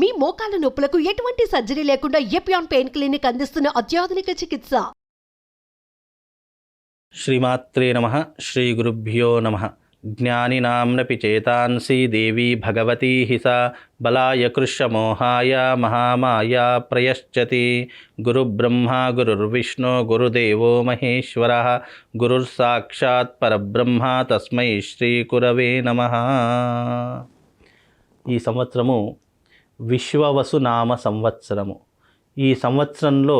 మీ మోకాల నొప్పులకు ఎటువంటి సర్జరీ లేకుండా ఎపియాన్ పెయిన్ క్లినిక్ అందిస్తున్న అత్యాధునిక చికిత్స. శ్రీమాత్రే నమః. శ్రీ గురుభ్యో నమః. జ్ఞానినాంనపి చేతాంసి దేవీ భగవతీ హిసా బలాయ కృష్యమోహాయ మహామాయా ప్రయశ్చతి. గురుబ్రహ్మ గురుర్విష్ణు గురుదేవో మహేశ్వరః గురుర్సాక్షాత్ పరబ్రహ్మ తస్మై శ్రీ గురవే నమః. ఈ సంవత్సరము విశ్వవసునామ సంవత్సరము. ఈ సంవత్సరంలో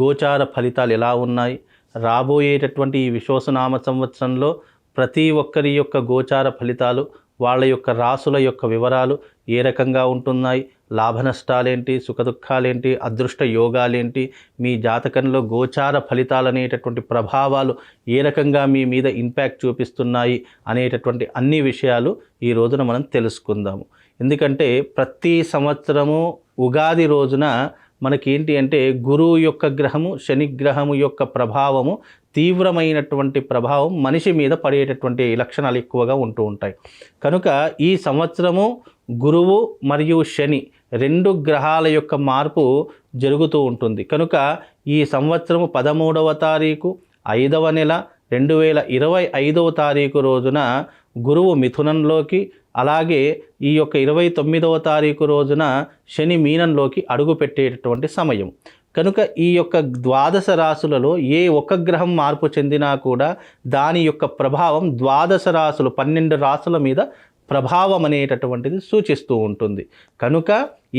గోచార ఫలితాలు ఎలా ఉన్నాయి, రాబోయేటటువంటి ఈ విశ్వవసునామ సంవత్సరంలో ప్రతి ఒక్కరి యొక్క గోచార ఫలితాలు, వాళ్ళ యొక్క రాసుల యొక్క వివరాలు ఏ రకంగా ఉంటున్నాయి, లాభ నష్టాలేంటి, సుఖదుఖాలేంటి, అదృష్ట యోగాలేంటి, మీ జాతకంలో గోచార ఫలితాలు అనేటటువంటి ప్రభావాలు ఏ రకంగా మీ మీద ఇంపాక్ట్ చూపిస్తున్నాయి అనేటటువంటి అన్ని విషయాలు ఈ రోజున మనం తెలుసుకుందాము. ఎందుకంటే ప్రతి సంవత్సరము ఉగాది రోజున మనకేంటి అంటే గురువు యొక్క గ్రహము, శనిగ్రహము యొక్క ప్రభావము, తీవ్రమైనటువంటి ప్రభావం మనిషి మీద పడేటటువంటి లక్షణాలు ఎక్కువగా ఉంటూ ఉంటాయి. కనుక ఈ సంవత్సరము గురువు మరియు శని రెండు గ్రహాల యొక్క మార్పు జరుగుతూ ఉంటుంది. కనుక ఈ సంవత్సరము 13వ తారీఖు 5వ నెల 2025వ తారీఖు రోజున గురువు మిథునంలోకి, అలాగే ఈ యొక్క 29వ తారీఖు రోజున శని మీనంలోకి అడుగు పెట్టేటటువంటి సమయం. కనుక ఈ యొక్క ద్వాదశ రాశులలో ఏ ఒక్క గ్రహం మార్పు చెందినా కూడా దాని యొక్క ప్రభావం ద్వాదశ రాశులు 12 రాశుల మీద ప్రభావం అనేటటువంటిది సూచిస్తూ ఉంటుంది. కనుక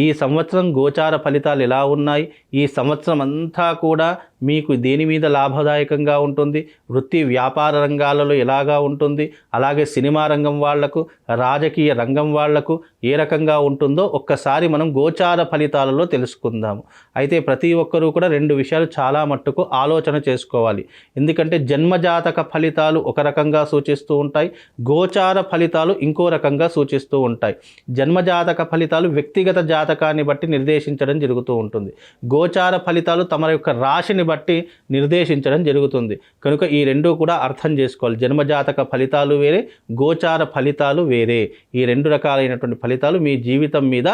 ఈ సంవత్సరం గోచార ఫలితాలు ఎలా ఉన్నాయి, ఈ సంవత్సరం అంతా కూడా మీకు దేని మీద లాభదాయకంగా ఉంటుంది, వృత్తి వ్యాపార రంగాలలో ఎలాగా ఉంటుంది, అలాగే సినిమా రంగం వాళ్లకు, రాజకీయ రంగం వాళ్లకు ఏ రకంగా ఉంటుందో ఒక్కసారి మనం గోచార ఫలితాలలో తెలుసుకుందాము. అయితే ప్రతి ఒక్కరూ కూడా రెండు విషయాలు చాలా మట్టుకు ఆలోచన చేసుకోవాలి. ఎందుకంటే జన్మజాతక ఫలితాలు ఒక రకంగా సూచిస్తూ ఉంటాయి, గోచార ఫలితాలు ఇంకో రకంగా సూచిస్తూ ఉంటాయి. జన్మజాతక ఫలితాలు వ్యక్తిగత జాతకాన్ని బట్టి నిర్దేశించడం జరుగుతూ ఉంటుంది, గోచార ఫలితాలు తమ యొక్క రాశిని బట్టి నిర్దేశించడం జరుగుతుంది. కనుక ఈ రెండు కూడా అర్థం చేసుకోవాలి. జన్మజాతక ఫలితాలు వేరే, గోచార ఫలితాలు వేరే. ఈ రెండు రకాలైనటువంటి ఫలితాలు మీ జీవితం మీద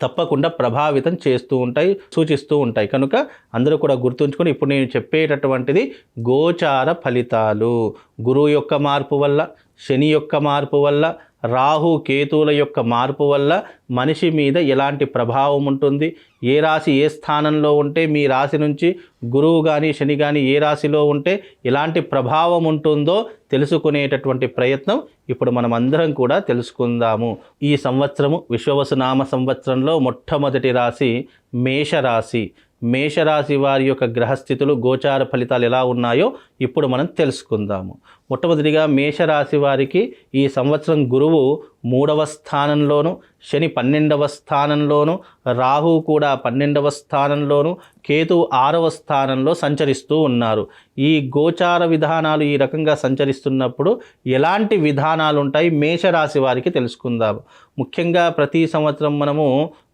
తప్పకుండా ప్రభావితం చేస్తూ ఉంటాయి, సూచిస్తూ ఉంటాయి. కనుక అందరూ కూడా గుర్తుంచుకొని ఇప్పుడు నేను చెప్పేటటువంటిది గోచార ఫలితాలు. గురువు యొక్క మార్పు వల్ల, శని యొక్క మార్పు వల్ల, రాహు కేతువుల యొక్క మార్పు వల్ల మనిషి మీద ఎలాంటి ప్రభావం ఉంటుంది, ఏ రాశి ఏ స్థానంలో ఉంటే మీ రాశి నుంచి గురువు కానీ శని కానీ ఏ రాశిలో ఉంటే ఎలాంటి ప్రభావం ఉంటుందో తెలుసుకునేటటువంటి ప్రయత్నం ఇప్పుడు మనం అందరం కూడా తెలుసుకుందాము. ఈ సంవత్సరము విశ్వవసునామ సంవత్సరంలో మొట్టమొదటి రాశి మేషరాశి. మేషరాశి వారి యొక్క గ్రహస్థితులు, గోచార ఫలితాలు ఎలా ఉన్నాయో ఇప్పుడు మనం తెలుసుకుందాము. మొట్టమొదటిగా మేషరాశి వారికి ఈ సంవత్సరం గురువు 3వ స్థానంలోను, శని 12వ స్థానంలోను, రాహు కూడా 12వ స్థానంలోను, కేతువు 6వ స్థానంలో సంచరిస్తూ ఉన్నారు. ఈ గోచార విధానాలు ఈ రకంగా సంచరిస్తున్నప్పుడు ఎలాంటి విధానాలు ఉంటాయి మేషరాశి వారికి తెలుసుకుందాము. ముఖ్యంగా ప్రతి సంవత్సరం మనము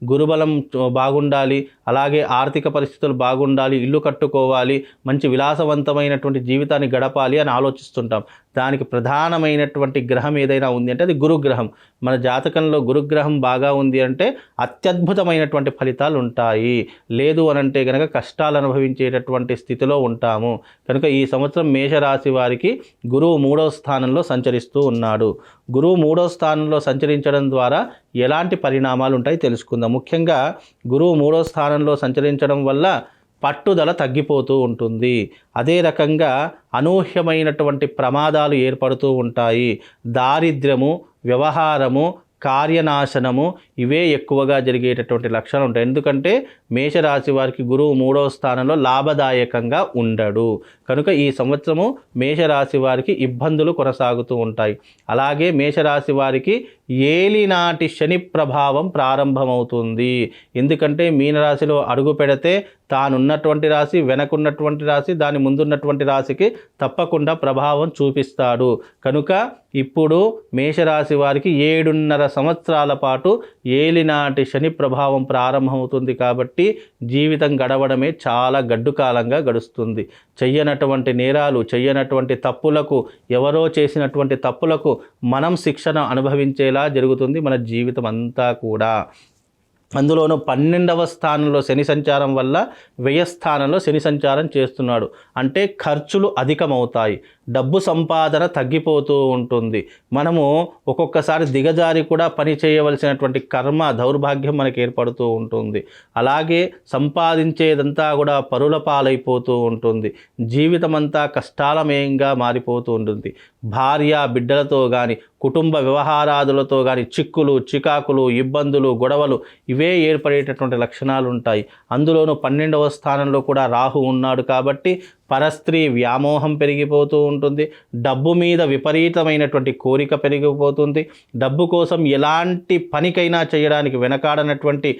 గురుబలం బాగుండాలి, అలాగే ఆర్థిక పరిస్థితులు బాగుండాలి, ఇల్లు కట్టుకోవాలి, మంచి విలాసవంతమైనటువంటి జీవితాన్ని గడపాలి అని ఆలోచిస్తుంటాం. దానికి ప్రధానమైనటువంటి గ్రహం ఏదైనా ఉంది అంటే అది గురుగ్రహం. మన జాతకంలో గురుగ్రహం బాగా ఉంది అంటే అత్యద్భుతమైనటువంటి ఫలితాలు ఉంటాయి, లేదు అనంటే కనుక కష్టాలు అనుభవించేటటువంటి స్థితిలో ఉంటాము. కనుక ఈ సంవత్సరం మేషరాశి వారికి గురువు 3వ స్థానంలో సంచరిస్తూ ఉన్నాడు. గురువు 3వ స్థానంలో సంచరించడం ద్వారా ఎలాంటి పరిణామాలు ఉంటాయి తెలుసుకుందాం. ముఖ్యంగా గురువు 3వ స్థానంలో సంచరించడం వల్ల పట్టుదల తగ్గిపోతూ ఉంటుంది. అదే రకంగా అనూహ్యమైనటువంటి ప్రమాదాలు ఏర్పడుతూ ఉంటాయి. దారిద్ర్యము, వ్యవహారము, కార్యనాశనము ఇవే ఎక్కువగా జరిగేటటువంటి లక్షణాలు ఉంటాయి. ఎందుకంటే మేషరాశి వారికి గురువు 3వ స్థానంలో లాభదాయకంగా ఉండడు. కనుక ఈ సంవత్సరము మేషరాశి వారికి ఇబ్బందులు కొనసాగుతూ ఉంటాయి. అలాగే మేషరాశి వారికి ఏలినాటి శని ప్రభావం ప్రారంభమవుతుంది. ఎందుకంటే మీనరాశిలో అడుగు పెడితే తానున్నటువంటి రాశి, వెనకున్నటువంటి రాశి, దాని ముందున్నటువంటి రాశికి తప్పకుండా ప్రభావం చూపిస్తాడు. కనుక ఇప్పుడు మేషరాశి వారికి 7.5 సంవత్సరాల పాటు ఏలినాటి శని ప్రభావం ప్రారంభమవుతుంది. కాబట్టి జీవితం గడవడమే చాలా గడ్డు కాలంగా గడుస్తుంది. చెయ్యనటువంటి నేరాలు, చెయ్యనటువంటి తప్పులకు, ఎవరో చేసినటువంటి తప్పులకు మనం శిక్షణ అనుభవించేలా జరుగుతుంది మన జీవితం అంతా కూడా. అందులోనూ 12వ స్థానంలో శని సంచారం వల్ల వ్యయ స్థానంలో శని సంచారం చేస్తున్నాడు. అంటే ఖర్చులు అధికమవుతాయి, డబ్బు సంపాదన తగ్గిపోతూ ఉంటుంది. మనము ఒక్కొక్కసారి దిగజారి కూడా పని చేయవలసినటువంటి కర్మ దౌర్భాగ్యం మనకు ఏర్పడుతూ ఉంటుంది. అలాగే సంపాదించేదంతా కూడా పరుల పాలైపోతూ ఉంటుంది. జీవితం అంతా కష్టాలమయంగా మారిపోతూ ఉంటుంది. భార్య బిడ్డలతో కానీ కుటుంబ వ్యవహారాదులతో కానీ చిక్కులు చికాకులు ఇబ్బందులు గొడవలు ఇవే ఏర్పడేటటువంటి లక్షణాలు ఉంటాయి. అందులోనూ 12వ స్థానంలో కూడా రాహు ఉన్నాడు కాబట్టి పరస్త్రీ వ్యామోహం పెరిగిపోతూ ఉంటుంది. డబ్బు మీద విపరీతమైనటువంటి కోరిక పెరిగిపోతుంది. డబ్బు కోసం ఎలాంటి పనికైనా చేయడానికి వెనకాడనటువంటి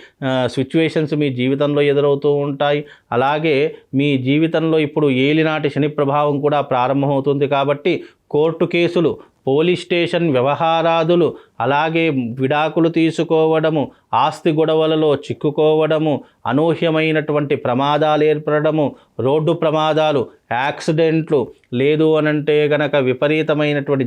సిచ్యువేషన్స్ మీ జీవితంలో ఎదురవుతూ ఉంటాయి. అలాగే మీ జీవితంలో ఇప్పుడు ఏలినాటి శని ప్రభావం కూడా ప్రారంభమవుతుంది కాబట్టి కోర్టు కేసులు, పోలీస్ స్టేషన్ వ్యవహారాదులు, అలాగే విడాకులు తీసుకోవడము, ఆస్తి గొడవలలో చిక్కుకోవడము, అనూహ్యమైనటువంటి ప్రమాదాలు ఏర్పడము, రోడ్డు ప్రమాదాలు, యాక్సిడెంట్లు, లేదు అనంటే గనక విపరీతమైనటువంటి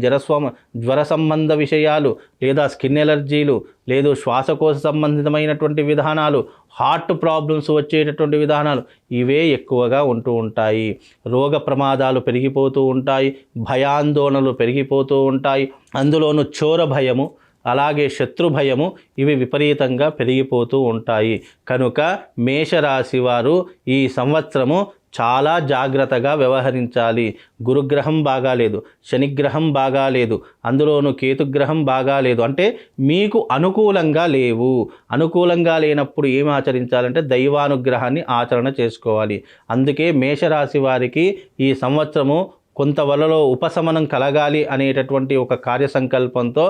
జ్వర సంబంధ విషయాలు, లేదా స్కిన్ ఎలర్జీలు, లేదు శ్వాసకోశ సంబంధితమైనటువంటి విధానాలు, హార్ట్ ప్రాబ్లమ్స్ వచ్చేటటువంటి విధానాలు ఇవే ఎక్కువగా ఉంటూ ఉంటాయి. రోగ ప్రమాదాలు పెరిగిపోతూ ఉంటాయి, భయాందోళనలు పెరిగిపోతూ ఉంటాయి. అందులోనూ చోర భయము, అలాగే శత్రు భయము ఇవి విపరీతంగా పెరిగిపోతూ ఉంటాయి. కనుక మేషరాశి వారు ఈ సంవత్సరము చాలా జాగ్రత్తగా వ్యవహరించాలి. గురుగ్రహం బాగాలేదు, శనిగ్రహం బాగాలేదు, అందులోనూ కేతుగ్రహం బాగాలేదు, అంటే మీకు అనుకూలంగా లేవు. అనుకూలంగా లేనప్పుడు ఏం ఆచరించాలంటే దైవానుగ్రహాన్ని ఆచరణ చేసుకోవాలి. అందుకే మేషరాశి వారికి ఈ సంవత్సరము కొంతవలలో ఉపశమనం కలగాలి అనేటటువంటి ఒక కార్యసంకల్పంతో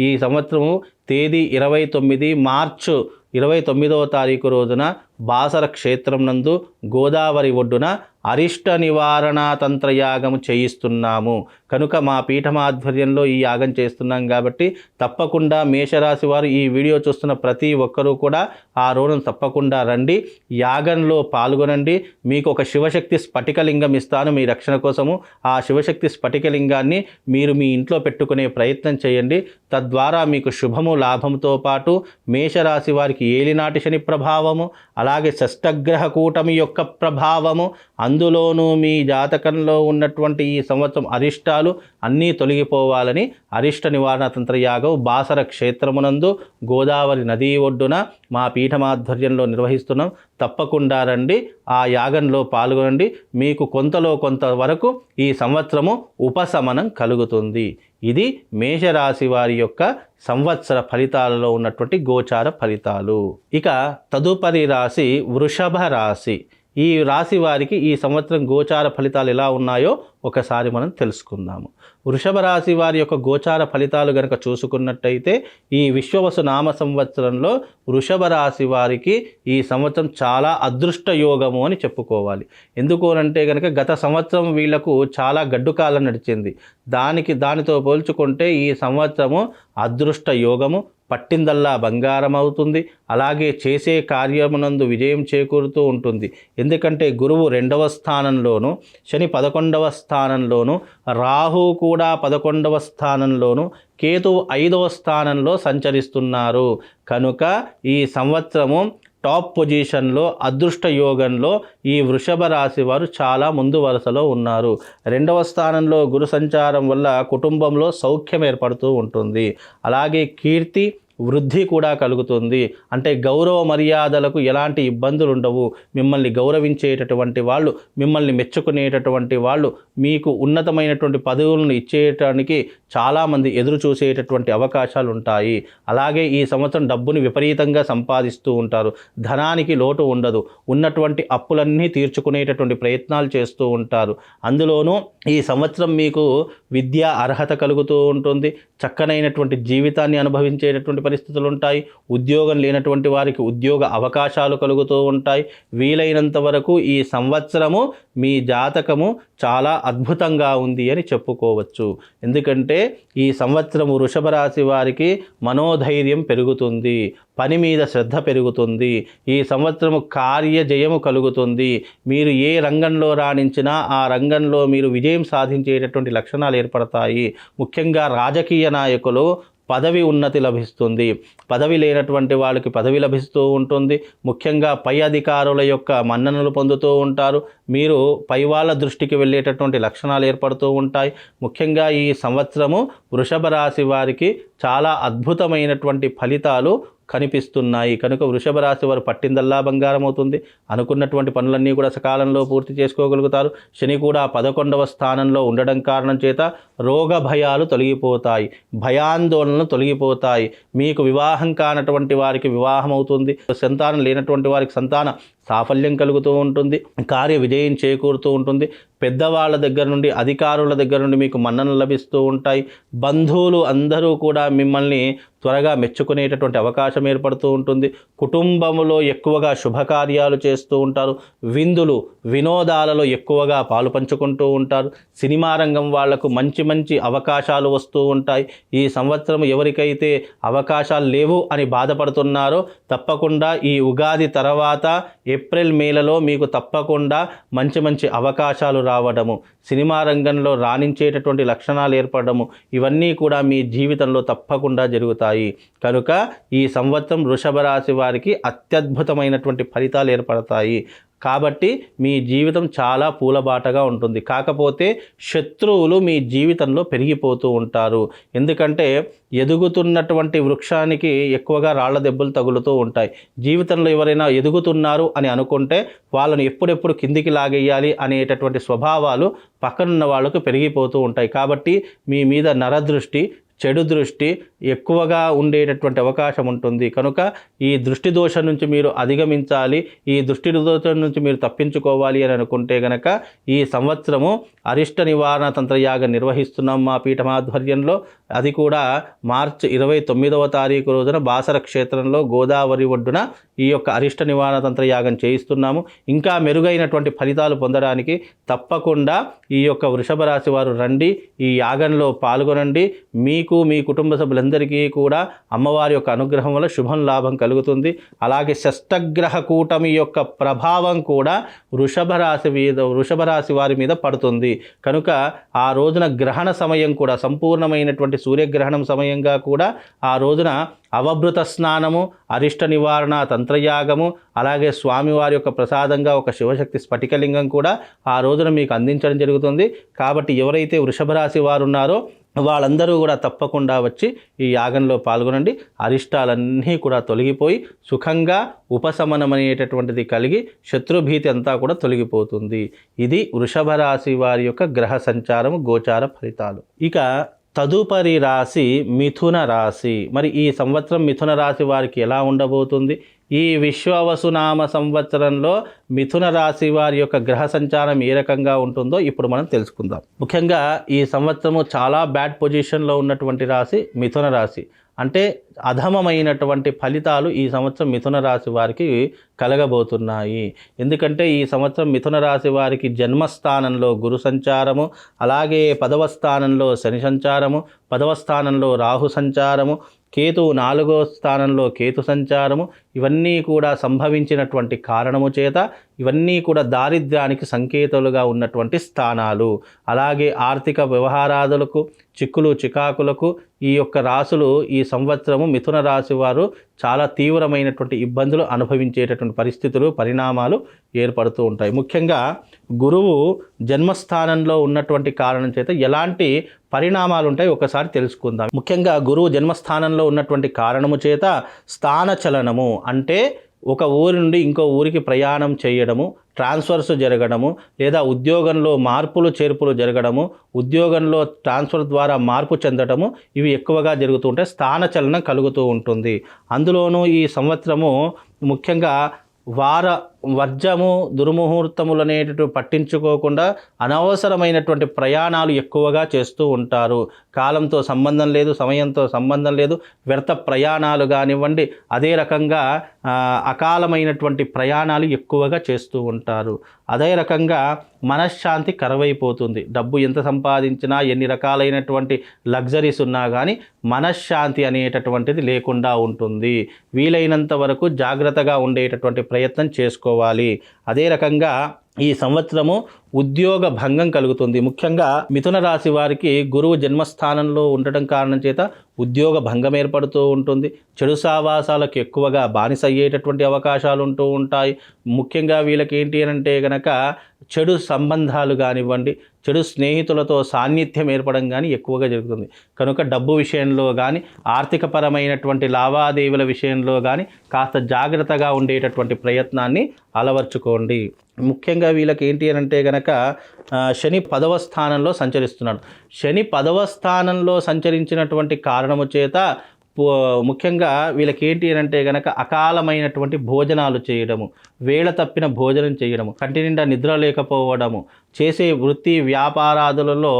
ఈ సంవత్సరము తేదీ 29 మార్చు 29వ తారీఖు రోజున బాసర క్షేత్రం నందు గోదావరి ఒడ్డున అరిష్ట నివారణ తంత్రయాగం చేయిస్తున్నాము. కనుక మా పీఠమాధ్వర్యంలో ఈ యాగం చేస్తున్నాం కాబట్టి తప్పకుండా మేషరాశి వారు ఈ వీడియో చూస్తున్న ప్రతి ఒక్కరూ కూడా ఆ రోజున తప్పకుండా రండి, యాగంలో పాల్గొనండి. మీకు ఒక శివశక్తి స్ఫటికలింగం ఇస్తాను మీ రక్షణ కోసము. ఆ శివశక్తి స్ఫటికలింగాన్ని మీరు మీ ఇంట్లో పెట్టుకునే ప్రయత్నం చేయండి. తద్వారా మీకు శుభము లాభంతో పాటు మేషరాశి వారికి ఏలినాటి శని ప్రభావము, అలాగే షష్టగ్రహ కూటమి యొక్క ప్రభావము, అందులోనూ మీ జాతకంలో ఉన్నటువంటి ఈ సంవత్సరం అరిష్టాలు అన్నీ తొలగిపోవాలని అరిష్ట నివారణ తంత్రయాగం బాసర క్షేత్రమునందు గోదావరి నదీ ఒడ్డున మా పీఠమాధ్వర్యంలో నిర్వహిస్తున్నాం. తప్పకుండా రండి, ఆ యాగంలో పాల్గొనండి. మీకు కొంతలో కొంతవరకు ఈ సంవత్సరము ఉపశమనం కలుగుతుంది. ఇది మేషరాశి వారి యొక్క సంవత్సర ఫలితాలలో ఉన్నటువంటి గోచార ఫలితాలు. ఇక తదుపరి రాశి వృషభ రాశి. ఈ రాశి వారికి ఈ సంవత్సరం గోచార ఫలితాలు ఎలా ఉన్నాయో ఒకసారి మనం తెలుసుకుందాము. వృషభ రాశి వారి యొక్క గోచార ఫలితాలు కనుక చూసుకున్నట్టయితే ఈ విశ్వవసు నామ సంవత్సరంలో వృషభ రాశి వారికి ఈ సంవత్సరం చాలా అదృష్ట యోగము అని చెప్పుకోవాలి. ఎందుకు అంటే కనుక గత సంవత్సరం వీళ్లకు చాలా గడ్డు కాలం నడిచింది. దానితో పోల్చుకుంటే ఈ సంవత్సరము అదృష్ట యోగము, పట్టిందల్లా బంగారం అవుతుంది. అలాగే చేసే కార్యమునందు విజయం చేకూరుతూ ఉంటుంది. ఎందుకంటే గురువు 2వ స్థానంలోను, శని 11వ స్థానంలోను, రాహు కూడా 11వ స్థానంలోను, కేతువు 5వ స్థానంలో సంచరిస్తున్నారు. కనుక ఈ సంవత్సరము టాప్ పొజిషన్లో అదృష్ట యోగంలో ఈ వృషభ రాశి వారు చాలా ముందు వరుసలో ఉన్నారు. 2వ స్థానంలో గురు సంచారం వల్ల కుటుంబంలో సౌఖ్యం ఏర్పడుతూ ఉంటుంది. అలాగే కీర్తి వృద్ధి కూడా కలుగుతుంది. అంటే గౌరవ మర్యాదలకు ఎలాంటి ఇబ్బందులు ఉండవు. మిమ్మల్ని గౌరవించేటటువంటి వాళ్ళు, మిమ్మల్ని మెచ్చుకునేటటువంటి వాళ్ళు, మీకు ఉన్నతమైనటువంటి పదవులను ఇచ్చేయటానికి చాలామంది ఎదురు చూసేటటువంటి అవకాశాలు ఉంటాయి. అలాగే ఈ సంవత్సరం డబ్బుని విపరీతంగా సంపాదిస్తూ ఉంటారు. ధనానికి లోటు ఉండదు. ఉన్నటువంటి అప్పులన్నీ తీర్చుకునేటటువంటి ప్రయత్నాలు చేస్తూ ఉంటారు. అందులోనూ ఈ సంవత్సరం మీకు విద్యా అర్హత కలుగుతూ ఉంటుంది. చక్కనైనటువంటి జీవితాన్ని అనుభవించేటటువంటి పరిస్థితులు ఉంటాయి. ఉద్యోగం లేనటువంటి వారికి ఉద్యోగ అవకాశాలు కలుగుతూ ఉంటాయి. వీలైనంత వరకు ఈ సంవత్సరము మీ జాతకము చాలా అద్భుతంగా ఉంది అని చెప్పుకోవచ్చు. ఎందుకంటే ఈ సంవత్సరం వృషభ రాశి వారికి మనోధైర్యం పెరుగుతుంది, పని మీద శ్రద్ధ పెరుగుతుంది. ఈ సంవత్సరము కార్యజయము కలుగుతుంది. మీరు ఏ రంగంలో రాణించినా ఆ రంగంలో మీరు విజయం సాధించేటటువంటి లక్షణాలు ఏర్పడతాయి. ముఖ్యంగా రాజకీయ నాయకులు పదవి ఉన్నతి లభిస్తుంది. పదవి లేనటువంటి వాళ్ళకి పదవి లభిస్తూ ఉంటుంది. ముఖ్యంగా పై అధికారుల యొక్క మన్ననలు పొందుతూ ఉంటారు. మీరు పై వాళ్ళ దృష్టికి వెళ్ళేటటువంటి లక్షణాలు ఏర్పడుతూ ఉంటాయి. ముఖ్యంగా ఈ సంవత్సరము వృషభ రాశి వారికి చాలా అద్భుతమైనటువంటి ఫలితాలు కనిపిస్తున్నాయి. కనుక వృషభ రాశి వారు పట్టిందల్లా బంగారం అవుతుంది. అనుకున్నటువంటి పనులన్నీ కూడా సకాలంలో పూర్తి చేసుకోగలుగుతారు. శని కూడా 11వ స్థానంలో ఉండడం కారణం చేత రోగ భయాలు తొలగిపోతాయి, భయాందోళనలు తొలగిపోతాయి. మీకు వివాహం కానటువంటి వారికి వివాహం అవుతుంది. సంతానం లేనటువంటి వారికి సంతాన సాఫల్యం కలుగుతూ ఉంటుంది. కార్య విజయం చేకూరుతూ ఉంటుంది. పెద్దవాళ్ళ దగ్గర నుండి, అధికారుల దగ్గర నుండి మీకు మన్ననలు లభిస్తూ ఉంటాయి. బంధువులు అందరూ కూడా మిమ్మల్ని త్వరగా మెచ్చుకునేటటువంటి అవకాశం ఏర్పడుతూ ఉంటుంది. కుటుంబంలో ఎక్కువగా శుభకార్యాలు చేస్తూ ఉంటారు. విందులు వినోదాలలో ఎక్కువగా పాలు పంచుకుంటూ ఉంటారు. సినిమా రంగం వాళ్లకు మంచి మంచి అవకాశాలు వస్తూ ఉంటాయి. ఈ సంవత్సరం ఎవరికైతే అవకాశాలు లేవు అని బాధపడుతున్నారో తప్పకుండా ఈ ఉగాది తర్వాత ఏప్రిల్ మేలలో మీకు తప్పకుండా మంచి మంచి అవకాశాలు రావడము, సినిమా రంగంలో రాణించేటటువంటి లక్షణాలు ఏర్పడము, ఇవన్నీ కూడా మీ జీవితంలో తప్పకుండా జరుగుతాయి. కనుక ఈ సంవత్సరం వృషభ రాశి వారికి అత్యద్భుతమైనటువంటి ఫలితాలు ఏర్పడతాయి. కాబట్టి మీ జీవితం చాలా పూలబాటగా ఉంటుంది. కాకపోతే శత్రువులు మీ జీవితంలో పెరిగిపోతూ ఉంటారు. ఎందుకంటే ఎదుగుతున్నటువంటి వృక్షానికి ఎక్కువగా రాళ్ల దెబ్బలు తగులుతూ ఉంటాయి. జీవితంలో ఎవరైనా ఎదుగుతున్నారు అని అనుకుంటే వాళ్ళను ఎప్పుడెప్పుడు కిందికి లాగేయాలి అనేటటువంటి స్వభావాలు పక్కనున్న వాళ్ళకు పెరిగిపోతూ ఉంటాయి. కాబట్టి మీ మీద నరదృష్టి, చెడు దృష్టి ఎక్కువగా ఉండేటటువంటి అవకాశం ఉంటుంది. కనుక ఈ దృష్టి దోషం నుంచి మీరు అధిగమించాలి, ఈ దృష్టి దోషం నుంచి మీరు తప్పించుకోవాలి అని అనుకుంటే గనక ఈ సంవత్సరము అరిష్ట నివారణ తంత్రయాగం నిర్వహిస్తున్నాం మా పీఠమాధ్వర్యంలో. అది కూడా మార్చి 29వ తారీఖు రోజున బాసర క్షేత్రంలో గోదావరి ఒడ్డున ఈ యొక్క అరిష్ట నివారణ తంత్రయాగం చేయిస్తున్నాము. ఇంకా మెరుగైనటువంటి ఫలితాలు పొందడానికి తప్పకుండా ఈ యొక్క వృషభ రాశి వారు రండి, ఈ యాగంలో పాల్గొనండి. మీకు మీ కుటుంబ సభ్యులందరికీ కూడా అమ్మవారి యొక్క అనుగ్రహం వల్ల శుభం లాభం కలుగుతుంది. అలాగే షష్టగ్రహ కూటమి యొక్క ప్రభావం కూడా వృషభ రాశి వారి మీద పడుతుంది. కనుక ఆ రోజున గ్రహణ సమయం కూడా సంపూర్ణమైనటువంటి సూర్యగ్రహణం సమయంగా కూడా ఆ రోజున అవభృత స్నానము, అరిష్ట నివారణ తంత్రయాగము, అలాగే స్వామివారి యొక్క ప్రసాదంగా ఒక శివశక్తి స్ఫటికలింగం కూడా ఆ రోజున మీకు అందించడం జరుగుతుంది. కాబట్టి ఎవరైతే వృషభ రాశి వారు ఉన్నారో వాళ్ళందరూ కూడా తప్పకుండా వచ్చి ఈ యాగంలో పాల్గొనండి. అరిష్టాలన్నీ కూడా తొలగిపోయి సుఖంగా ఉపశమనం అనేటటువంటిది కలిగి శత్రుభీతి అంతా కూడా తొలగిపోతుంది. ఇది వృషభ రాశి వారి యొక్క గ్రహ సంచారము, గోచార ఫలితాలు. ఇక తదుపరి రాశి మిథున రాశి. మరి ఈ సంవత్సరం మిథున రాశి వారికి ఎలా ఉండబోతుంది? ఈ విశ్వవసునామ సంవత్సరంలో మిథున రాశి వారి యొక్క గ్రహ సంచారం ఏ రకంగా ఉంటుందో ఇప్పుడు మనం తెలుసుకుందాం. ముఖ్యంగా ఈ సంవత్సరము చాలా బ్యాడ్ పొజిషన్లో ఉన్నటువంటి రాశి మిథున రాశి. అంటే అధమమైనటువంటి ఫలితాలు ఈ సంవత్సరం మిథున రాశి వారికి కలగబోతున్నాయి. ఎందుకంటే ఈ సంవత్సరం మిథున రాశి వారికి జన్మస్థానంలో గురు సంచారము, అలాగే 10వ స్థానంలో శని సంచారము, 10వ స్థానంలో రాహు సంచారము, కేతు 4వ స్థానంలో కేతు సంచారము, ఇవన్నీ కూడా సంభవించినటువంటి కారణము చేత ఇవన్నీ కూడా దారిద్ర్యానికి సంకేతాలుగా ఉన్నటువంటి స్థానాలు. అలాగే ఆర్థిక వ్యవహారాదులకు, చిక్కులు చికాకులకు ఈ యొక్క రాశులు ఈ సంవత్సరము మిథున రాశి వారు చాలా తీవ్రమైనటువంటి ఇబ్బందులు అనుభవించేటటువంటి పరిస్థితులు, పరిణామాలు ఏర్పడుతూ ఉంటాయి. ముఖ్యంగా గురువు జన్మస్థానంలో ఉన్నటువంటి కారణం చేత ఎలాంటి పరిణామాలు ఉంటాయి ఒకసారి తెలుసుకుందాం. ముఖ్యంగా గురువు జన్మస్థానంలో ఉన్నటువంటి కారణము చేత స్థాన చలనము అంటే ఒక ఊరి నుండి ఇంకో ఊరికి ప్రయాణం చేయడము, ట్రాన్స్ఫర్స్ జరగడము, లేదా ఉద్యోగంలో మార్పులు చేర్పులు జరగడము, ఉద్యోగంలో ట్రాన్స్ఫర్ ద్వారా మార్పు చెందడము, ఇవి ఎక్కువగా జరుగుతూ ఉంటాయి. స్థాన చలనం కలుగుతూ ఉంటుంది. అందులోనూ ఈ సంవత్సరము ముఖ్యంగా వర్జము, దుర్ముహూర్తములు అనేటటువంటి పట్టించుకోకుండా అనవసరమైనటువంటి ప్రయాణాలు ఎక్కువగా చేస్తూ ఉంటారు. కాలంతో సంబంధం లేదు, సమయంతో సంబంధం లేదు, వ్యర్థ ప్రయాణాలు కానివ్వండి, అదే రకంగా అకాలమైనటువంటి ప్రయాణాలు ఎక్కువగా చేస్తూ ఉంటారు. అదే రకంగా మనశ్శాంతి కరువైపోతుంది. డబ్బు ఎంత సంపాదించినా, ఎన్ని రకాలైనటువంటి లగ్జరీస్ ఉన్నా కానీ మనశ్శాంతి అనేటటువంటిది లేకుండా ఉంటుంది. వీలైనంత వరకు జాగ్రత్తగా ఉండేటటువంటి ప్రయత్నం చేసుకోవాలి. అదే రకంగా ఈ సంవత్సరము ఉద్యోగ భంగం కలుగుతుంది. ముఖ్యంగా మిథున రాశి వారికి గురువు జన్మస్థానంలో ఉండటం కారణం చేత ఉద్యోగ భంగం ఏర్పడుతూ ఉంటుంది, చెడు సావాసాలకు ఎక్కువగా బానిస అయ్యేటటువంటి అవకాశాలు ఉంటూ ఉంటాయి. ముఖ్యంగా వీళ్ళకి ఏంటి అని అంటే కనుక చెడు సంబంధాలు కానివ్వండి, చెడు స్నేహితులతో సాన్నిధ్యం ఏర్పడడం కానీ ఎక్కువగా జరుగుతుంది. కనుక డబ్బు విషయంలో కానీ, ఆర్థికపరమైనటువంటి లావాదేవీల విషయంలో కానీ కాస్త జాగ్రత్తగా ఉండేటటువంటి ప్రయత్నాన్ని అలవర్చుకోండి. ముఖ్యంగా వీళ్ళకి ఏంటి అని అంటే కనుక శని 10వ స్థానంలో సంచరిస్తున్నాడు. శని 10వ స్థానంలో సంచరించినటువంటి కారణము చేత ముఖ్యంగా వీళ్ళకి ఏంటి అని అంటే కనుక అకాలమైనటువంటి భోజనాలు చేయడము, వేళ తప్పిన భోజనం చేయడము, కంటి నిండా నిద్ర లేకపోవడము, చేసే వృత్తి వ్యాపారాదులలో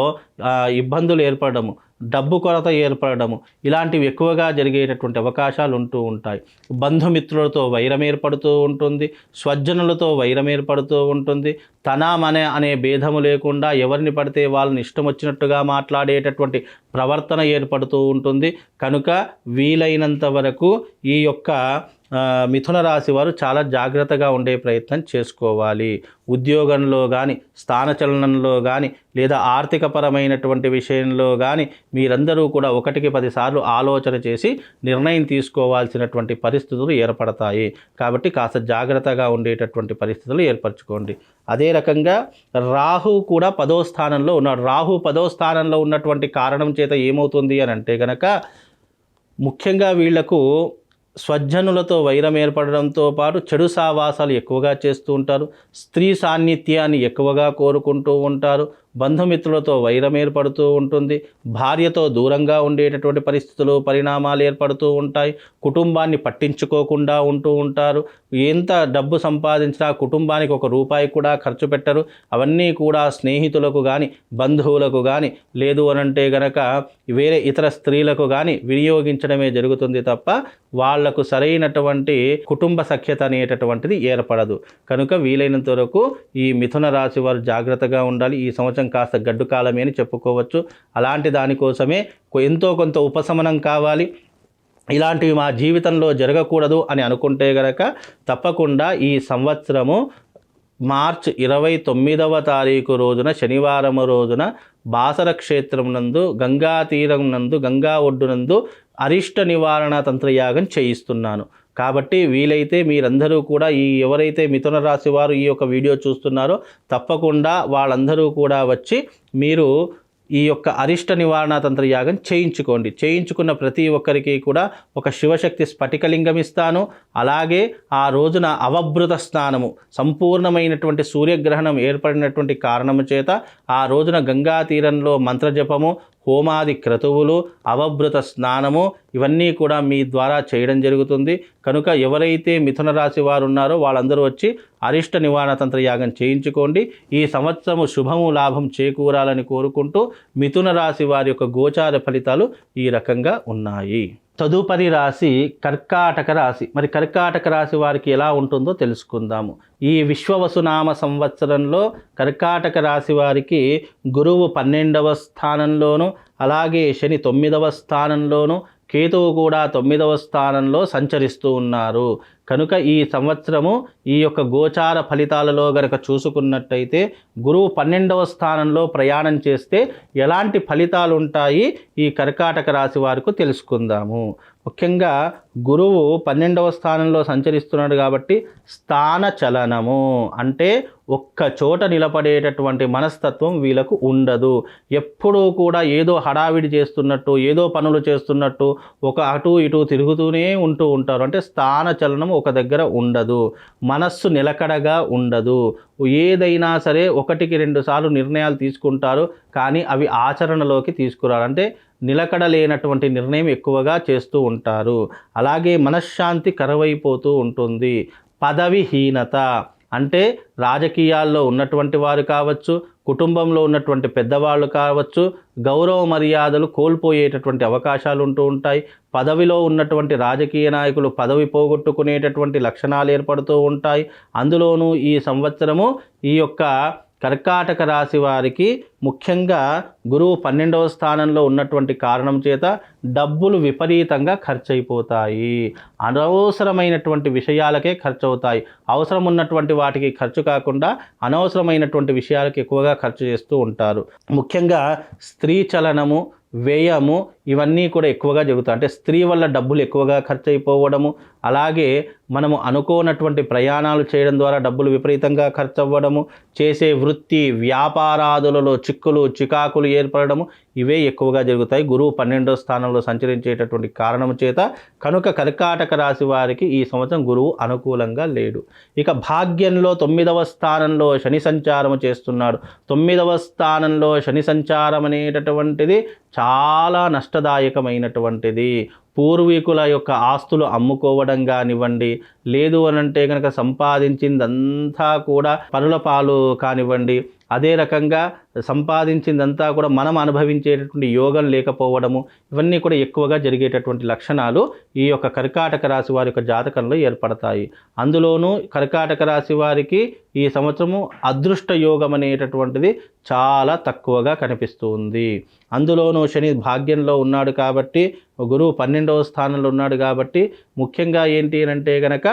ఇబ్బందులు ఏర్పడము, డబ్బు కొరత ఏర్పడము, ఇలాంటివి ఎక్కువగా జరిగేటటువంటి అవకాశాలు ఉంటూ ఉంటాయి. బంధుమిత్రులతో వైరం ఏర్పడుతూ ఉంటుంది, స్వజనులతో వైరం ఏర్పడుతూ ఉంటుంది. తన మన అనే భేదము లేకుండా ఎవరిని పడితే వాళ్ళని ఇష్టం వచ్చినట్టుగా మాట్లాడేటటువంటి ప్రవర్తన ఏర్పడుతూ ఉంటుంది. కనుక వీలైనంత వరకు ఈ యొక్క మిథున రాశి వారు చాలా జాగ్రత్తగా ఉండే ప్రయత్నం చేసుకోవాలి. ఉద్యోగంలో కానీ, స్థానచలనంలో కానీ, లేదా ఆర్థికపరమైనటువంటి విషయంలో కానీ మీరందరూ కూడా 1కి 10 సార్లు ఆలోచన చేసి నిర్ణయం తీసుకోవాల్సినటువంటి పరిస్థితులు ఏర్పడతాయి. కాబట్టి కాస్త జాగ్రత్తగా ఉండేటటువంటి పరిస్థితులు ఏర్పరచుకోండి. అదే రకంగా రాహు కూడా 10వ స్థానంలో ఉన్నాడు. రాహు 10వ స్థానంలో ఉన్నటువంటి కారణం చేత ఏమవుతుంది అని అంటే కనుక ముఖ్యంగా వీళ్లకు స్వజనులతో వైరం ఏర్పడడంతో పాటు చెడు సావాసాలు ఎక్కువగా చేస్తూ ఉంటారు, స్త్రీ సాన్నిధ్యాన్ని ఎక్కువగా కోరుకుంటూ ఉంటారు, బంధుమిత్రులతో వైరం ఏర్పడుతూ ఉంటుంది, భార్యతో దూరంగా ఉండేటటువంటి పరిస్థితులు పరిణామాలు ఏర్పడుతూ ఉంటాయి, కుటుంబాన్ని పట్టించుకోకుండా ఉంటూ ఉంటారు. ఎంత డబ్బు సంపాదించినా కుటుంబానికి 1 రూపాయి కూడా ఖర్చు పెట్టరు. అవన్నీ కూడా స్నేహితులకు కానీ, బంధువులకు కానీ, లేదు అనంటే గనక వేరే ఇతర స్త్రీలకు కానీ వినియోగించడమే జరుగుతుంది తప్ప వాళ్లకు సరైనటువంటి కుటుంబ సఖ్యత అనేటటువంటిది ఏర్పడదు. కనుక వీలైనంత వరకు ఈ మిథున రాశి వారు జాగ్రత్తగా ఉండాలి. ఈ సంవత్సరం కాస్త గడ్డు కాలమే అని చెప్పుకోవచ్చు. అలాంటి దానికోసమే ఎంతో కొంత ఉపశమనం కావాలి, ఇలాంటివి మా జీవితంలో జరగకూడదు అని అనుకుంటే గనక తప్పకుండా ఈ సంవత్సరము మార్చి 29వ తారీఖు రోజున శనివారం రోజున బాసర క్షేత్రం నందు గంగా తీరం నందు గంగా ఒడ్డునందు అరిష్ట నివారణ తంత్రయాగం చేయిస్తున్నాను. కాబట్టి వీలైతే మీరందరూ కూడా ఎవరైతే మిథున రాశి వారు ఈ యొక్క వీడియో చూస్తున్నారో తప్పకుండా వాళ్ళందరూ కూడా వచ్చి మీరు ఈ యొక్క అరిష్ట నివారణ తంత్ర యాగం చేయించుకోండి. చేయించుకున్న ప్రతి ఒక్కరికి కూడా ఒక శివశక్తి స్ఫటికలింగం ఇస్తాను. అలాగే ఆ రోజున అవభృత స్నానము, సంపూర్ణమైనటువంటి సూర్యగ్రహణం ఏర్పడినటువంటి కారణము చేత ఆ రోజున గంగా తీరంలో మంత్రజపము, హోమాది క్రతువులు, అవభృత స్నానము ఇవన్నీ కూడా మీ ద్వారా చేయడం జరుగుతుంది. కనుక ఎవరైతే మిథున రాశి వారు ఉన్నారో వాళ్ళందరూ వచ్చి అరిష్ట నివారణ తంత్ర యాగం చేయించుకోండి. ఈ సంవత్సరము శుభము లాభం చేకూరాలని కోరుకుంటూ మిథున రాశి వారి యొక్క గోచార ఫలితాలు ఈ రకంగా ఉన్నాయి. తదుపరి రాశి కర్కాటక రాశి. మరి కర్కాటక రాశి వారికి ఎలా ఉంటుందో తెలుసుకుందాము. ఈ విశ్వవసునామ సంవత్సరంలో కర్కాటక రాశి వారికి గురువు 12వ స్థానంలోను, అలాగే శని 9వ స్థానంలోను, కేతువు కూడా 9వ స్థానంలో సంచరిస్తూ ఉన్నారు. కనుక ఈ సంవత్సరము ఈ యొక్క గోచార ఫలితాలలో గనక చూసుకున్నట్టయితే గురువు 12వ స్థానంలో ప్రయాణం చేస్తే ఎలాంటి ఫలితాలు ఉంటాయి ఈ కర్కాటక రాశి వారికి తెలుసుకుందాము. ముఖ్యంగా గురువు 12వ స్థానంలో సంచరిస్తున్నాడు కాబట్టి స్థాన చలనము అంటే ఒక్క చోట నిలబడేటటువంటి మనస్తత్వం వీళ్ళకు ఉండదు. ఎప్పుడూ కూడా ఏదో హడావిడి చేస్తున్నట్టు, ఏదో పనులు చేస్తున్నట్టు ఒక అటు ఇటు తిరుగుతూనే ఉంటూ ఉంటారు. అంటే స్థాన చలనం ఒక దగ్గర ఉండదు, మనస్సు నిలకడగా ఉండదు. ఏదైనా సరే 1కి 2 సార్లు నిర్ణయాలు తీసుకుంటారు, కానీ అవి ఆచరణలోకి తీసుకురారు. అంటే నిలకడ లేనటువంటి నిర్ణయం ఎక్కువగా చేస్తూ ఉంటారు. అలాగే మనశ్శాంతి కరువైపోతూ ఉంటుంది. పదవిహీనత అంటే రాజకీయాల్లో ఉన్నటువంటి వారు కావచ్చు, కుటుంబంలో ఉన్నటువంటి పెద్దవాళ్ళు కావచ్చు, గౌరవ మర్యాదలు కోల్పోయేటటువంటి అవకాశాలు ఉంటూ ఉంటాయి. పదవిలో ఉన్నటువంటి రాజకీయ నాయకులు పదవి పోగొట్టుకునేటటువంటి లక్షణాలు ఏర్పడుతూ ఉంటాయి. అందులోనూ ఈ సంవత్సరము ఈ యొక్క కర్కాటక రాశి వారికి ముఖ్యంగా గురువు 12వ స్థానంలో ఉన్నటువంటి కారణం చేత డబ్బులు విపరీతంగా ఖర్చు అయిపోతాయి. అనవసరమైనటువంటి విషయాలకే ఖర్చు అవుతాయి. అవసరం ఉన్నటువంటి వాటికి ఖర్చు కాకుండా అనవసరమైనటువంటి విషయాలకు ఎక్కువగా ఖర్చు చేస్తూ ఉంటారు. ముఖ్యంగా స్త్రీ చలనము, వ్యయము ఇవన్నీ కూడా ఎక్కువగా జరుగుతాయి. అంటే స్త్రీ వల్ల డబ్బులు ఎక్కువగా ఖర్చు అయిపోవడము, అలాగే మనము అనుకోనటువంటి ప్రయాణాలు చేయడం ద్వారా డబ్బులు విపరీతంగా ఖర్చు అవ్వడము, చేసే వృత్తి వ్యాపారాదులలో చిక్కులు చికాకులు ఏర్పడము, ఇవే ఎక్కువగా జరుగుతాయి గురువు 12వ స్థానంలో సంచరించేటటువంటి కారణం చేత. కనుక కర్కాటక రాశి వారికి ఈ సంవత్సరం గురువు అనుకూలంగా లేడు. ఇక భాగ్యంలో 9వ స్థానంలో శని సంచారం చేస్తున్నాడు. 9వ స్థానంలో శని సంచారం అనేటటువంటిది చాలా నష్టదాయకమైనటువంటిది. పూర్వీకుల యొక్క ఆస్తులు అమ్ముకోవడం కానివ్వండి, లేదు అనంటే కనుక సంపాదించిందంతా కూడా పరుల పాలు కానివ్వండి, అదే రకంగా సంపాదించిందంతా కూడా మనం అనుభవించేటటువంటి యోగం లేకపోవడము, ఇవన్నీ కూడా ఎక్కువగా జరిగేటటువంటి లక్షణాలు ఈ యొక్క కర్కాటక రాశి వారి యొక్క జాతకంలో ఏర్పడతాయి. అందులోనూ కర్కాటక రాశి వారికి ఈ సంవత్సరము అదృష్ట యోగం అనేటటువంటిది చాలా తక్కువగా కనిపిస్తుంది. అందులోనూ శని భాగ్యంలో ఉన్నాడు కాబట్టి, గురువు 12వ స్థానంలో ఉన్నాడు కాబట్టి, ముఖ్యంగా ఏంటి అంటే కనుక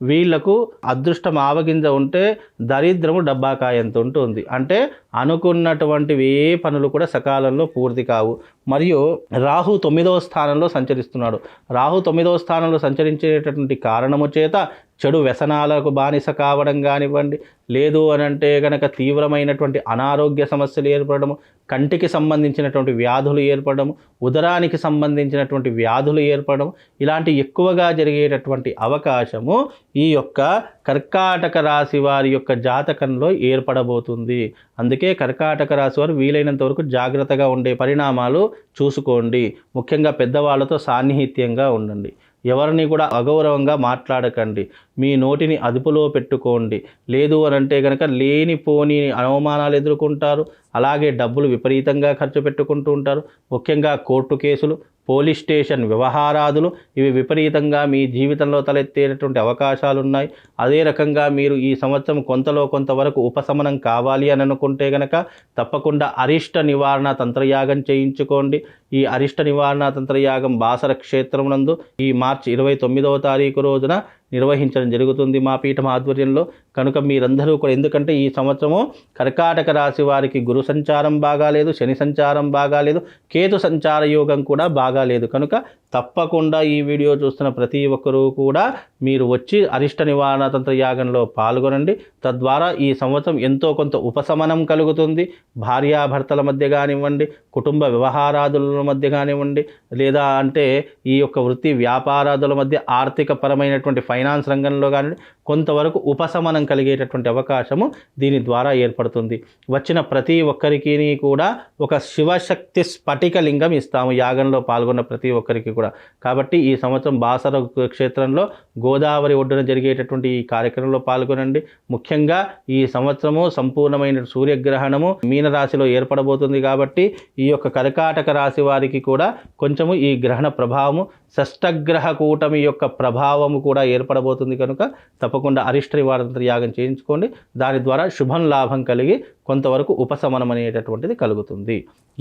వీళ్లకు అదృష్టం ఆవగింజ ఉంటే దరిద్రము డబ్బాకాయంత ఉంటుంది. అంటే అనుకున్నటువంటివి ఏ పనులు కూడా సకాలంలో పూర్తి కావు. మరియు రాహు 9వ స్థానంలో సంచరిస్తున్నాడు. రాహు 9వ స్థానంలో సంచరించేటటువంటి కారణము చేత చెడు వ్యసనాలకు బానిస కావడం కానివ్వండి, లేదు అని అంటే కనుక తీవ్రమైనటువంటి అనారోగ్య సమస్యలు ఏర్పడము, కంటికి సంబంధించినటువంటి వ్యాధులు ఏర్పడము, ఉదరానికి సంబంధించినటువంటి వ్యాధులు ఏర్పడము, ఇలాంటి ఎక్కువగా జరిగేటటువంటి అవకాశము ఈ యొక్క కర్కాటక రాశి వారి యొక్క జాతకంలో ఏర్పడబోతుంది. అందుకే కర్కాటక రాశి వారు వీలైనంత వరకు జాగ్రత్తగా ఉండే పరిణామాలు చూసుకోండి. ముఖ్యంగా పెద్దవాళ్ళతో సాన్నిహిత్యంగా ఉండండి. ఎవరిని కూడా అగౌరవంగా మాట్లాడకండి. మీ నోటిని అదుపులో పెట్టుకోండి. లేదు అని అంటే కనుక లేనిపోని అవమానాలు ఎదుర్కొంటారు. అలాగే డబ్బులు విపరీతంగా ఖర్చు పెట్టుకుంటూ ఉంటారు. ముఖ్యంగా కోర్టు కేసులు, పోలీస్ స్టేషన్ వ్యవహారాదులు, ఇవి విపరీతంగా మీ జీవితంలో తలెత్తేటటువంటి అవకాశాలు ఉన్నాయి. అదే రకంగా మీరు ఈ సంవత్సరం కొంతవరకు ఉపశమనం కావాలి అని అనుకుంటే కనుక తప్పకుండా అరిష్ట నివారణ తంత్రయాగం చేయించుకోండి. ఈ అరిష్ట నివారణ తంత్రయాగం బాసర క్షేత్రం నందు ఈ మార్చి 29వ తారీఖు రోజున నిర్వహించడం జరుగుతుంది మా పీఠం ఆధ్వర్యంలో. కనుక మీరందరూ కూడా, ఎందుకంటే ఈ సంవత్సరము కర్కాటక రాశి వారికి గురు సంచారం బాగాలేదు, శని సంచారం బాగాలేదు, కేతు సంచార యోగం కూడా బాగాలేదు. కనుక తప్పకుండా ఈ వీడియో చూస్తున్న ప్రతి ఒక్కరూ కూడా మీరు వచ్చి అరిష్ట నివారణ తంత్ర యాగంలో పాల్గొనండి. తద్వారా ఈ సంవత్సరం ఎంతో కొంత ఉపశమనం కలుగుతుంది. భార్యాభర్తల మధ్య కానివ్వండి, కుటుంబ వ్యవహారాదుల మధ్య కానివ్వండి, లేదా అంటే ఈ యొక్క వృత్తి వ్యాపారాదుల మధ్య ఆర్థిక పరమైనటువంటి ఫైనాన్స్ రంగంలో కానివ్వండి కొంతవరకు ఉపశమనం కలిగేటటువంటి అవకాశము దీని ద్వారా ఏర్పడుతుంది. వచ్చిన ప్రతి ఒక్కరికి కూడా ఒక శివశక్తి స్ఫటిక లింగం ఇస్తాము యాగంలో పాల్గొన్న ప్రతి ఒక్కరికి కూడా. కాబట్టి ఈ సంవత్సరం బాసర క్షేత్రంలో గోదావరి ఒడ్డున జరిగేటటువంటి ఈ కార్యక్రమంలో పాల్గొనండి. ముఖ్యంగా ఈ సంవత్సరము సంపూర్ణమైన సూర్యగ్రహణము మీనరాశిలో ఏర్పడబోతుంది కాబట్టి ఈ యొక్క కర్కాటక రాశి వారికి కూడా కొంచెము ఈ గ్రహణ ప్రభావము, షష్టగ్రహ కూటమి యొక్క ప్రభావము కూడా ఏర్పడబోతుంది. కనుక తప్పకుండా అరిష్ట నివారణ యాగం చేయించుకోండి. దాని ద్వారా శుభం లాభం కలిగి కొంతవరకు ఉపశమనం అనేటటువంటిది కలుగుతుంది.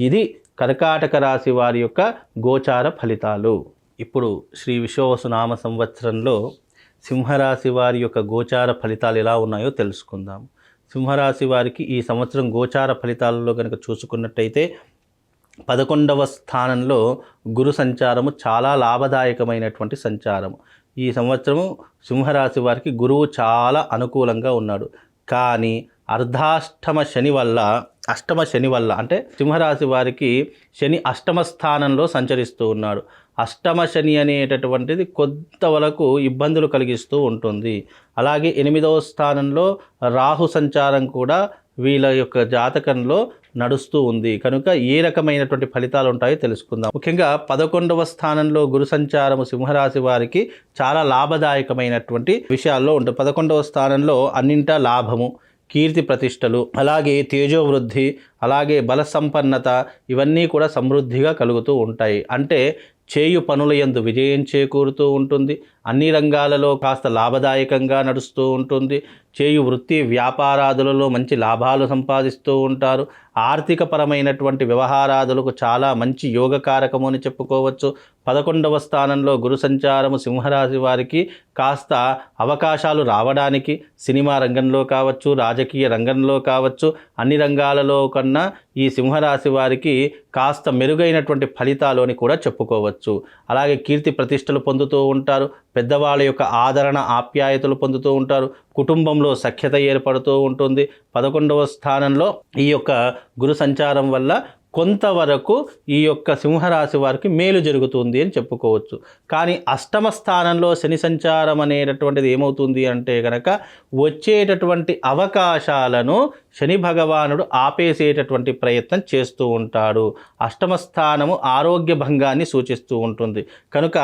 ఇది కర్కాటక రాశి వారి యొక్క గోచార ఫలితాలు. ఇప్పుడు శ్రీ విశ్వావసునామ సంవత్సరంలో సింహరాశి వారి యొక్క గోచార ఫలితాలు ఎలా ఉన్నాయో తెలుసుకుందాం. సింహరాశి వారికి ఈ సంవత్సరం గోచార ఫలితాలలో కనుక చూసుకున్నట్టయితే 11వ స్థానంలో గురు సంచారము చాలా లాభదాయకమైనటువంటి సంచారము. ఈ సంవత్సరము సింహరాశి వారికి గురువు చాలా అనుకూలంగా ఉన్నాడు. కానీ అర్ధాష్టమ శని వల్ల అంటే సింహరాశి వారికి శని అష్టమ స్థానంలో సంచరిస్తూ ఉన్నాడు. అష్టమ శని అనేటటువంటిది కొంతవరకు ఇబ్బందులు కలిగిస్తూ ఉంటుంది. అలాగే 8వ స్థానంలో రాహు సంచారం కూడా వీళ్ళ యొక్క జాతకంలో నడుస్తూ ఉంది. కనుక ఏ రకమైనటువంటి ఫలితాలు ఉంటాయో తెలుసుకుందాం. ముఖ్యంగా 11వ స్థానంలో గురు సంచారము సింహరాశి వారికి చాలా లాభదాయకమైనటువంటి విషయాల్లో ఉంటుంది. 11వ స్థానంలో అన్నింటా లాభము, కీర్తి ప్రతిష్టలు, అలాగే తేజోవృద్ధి, అలాగే బల సంపన్నత, ఇవన్నీ కూడా సమృద్ధిగా కలుగుతూ ఉంటాయి. అంటే చేయు పనుల యందు విజయం చేకూరుతూ ఉంటుంది. అన్ని రంగాలలో కాస్త లాభదాయకంగా నడుస్తూ ఉంటుంది. చేయు వృత్తి వ్యాపారాదులలో మంచి లాభాలు సంపాదిస్తూ ఉంటారు. ఆర్థిక పరమైనటువంటి వ్యవహారాదులకు చాలా మంచి యోగకారకము అని చెప్పుకోవచ్చు. 11వ స్థానంలో గురు సంచారము సింహరాశి వారికి కాస్త అవకాశాలు రావడానికి సినిమా రంగంలో కావచ్చు, రాజకీయ రంగంలో కావచ్చు, అన్ని రంగాలలో కన్నా ఈ సింహరాశి వారికి కాస్త మెరుగైనటువంటి ఫలితాలు అని కూడా చెప్పుకోవచ్చు. అలాగే కీర్తి ప్రతిష్టలు పొందుతూ ఉంటారు. పెద్దవాళ్ళ యొక్క ఆదరణ ఆప్యాయతలు పొందుతూ ఉంటారు. కుటుంబంలో సఖ్యత ఏర్పడుతూ ఉంటుంది. 11వ స్థానంలో ఈ యొక్క గురు సంచారం వల్ల కొంతవరకు ఈ యొక్క సింహరాశి వారికి మేలు జరుగుతుంది అని చెప్పుకోవచ్చు. కానీ అష్టమ స్థానంలో శని సంచారం అనేటటువంటిది ఏమవుతుంది అంటే కనుక వచ్చేటటువంటి అవకాశాలను శని భగవానుడు ఆపేసేటటువంటి ప్రయత్నం చేస్తూ ఉంటాడు. అష్టమ స్థానము ఆరోగ్య భంగాన్ని సూచిస్తూ ఉంటుంది. కనుక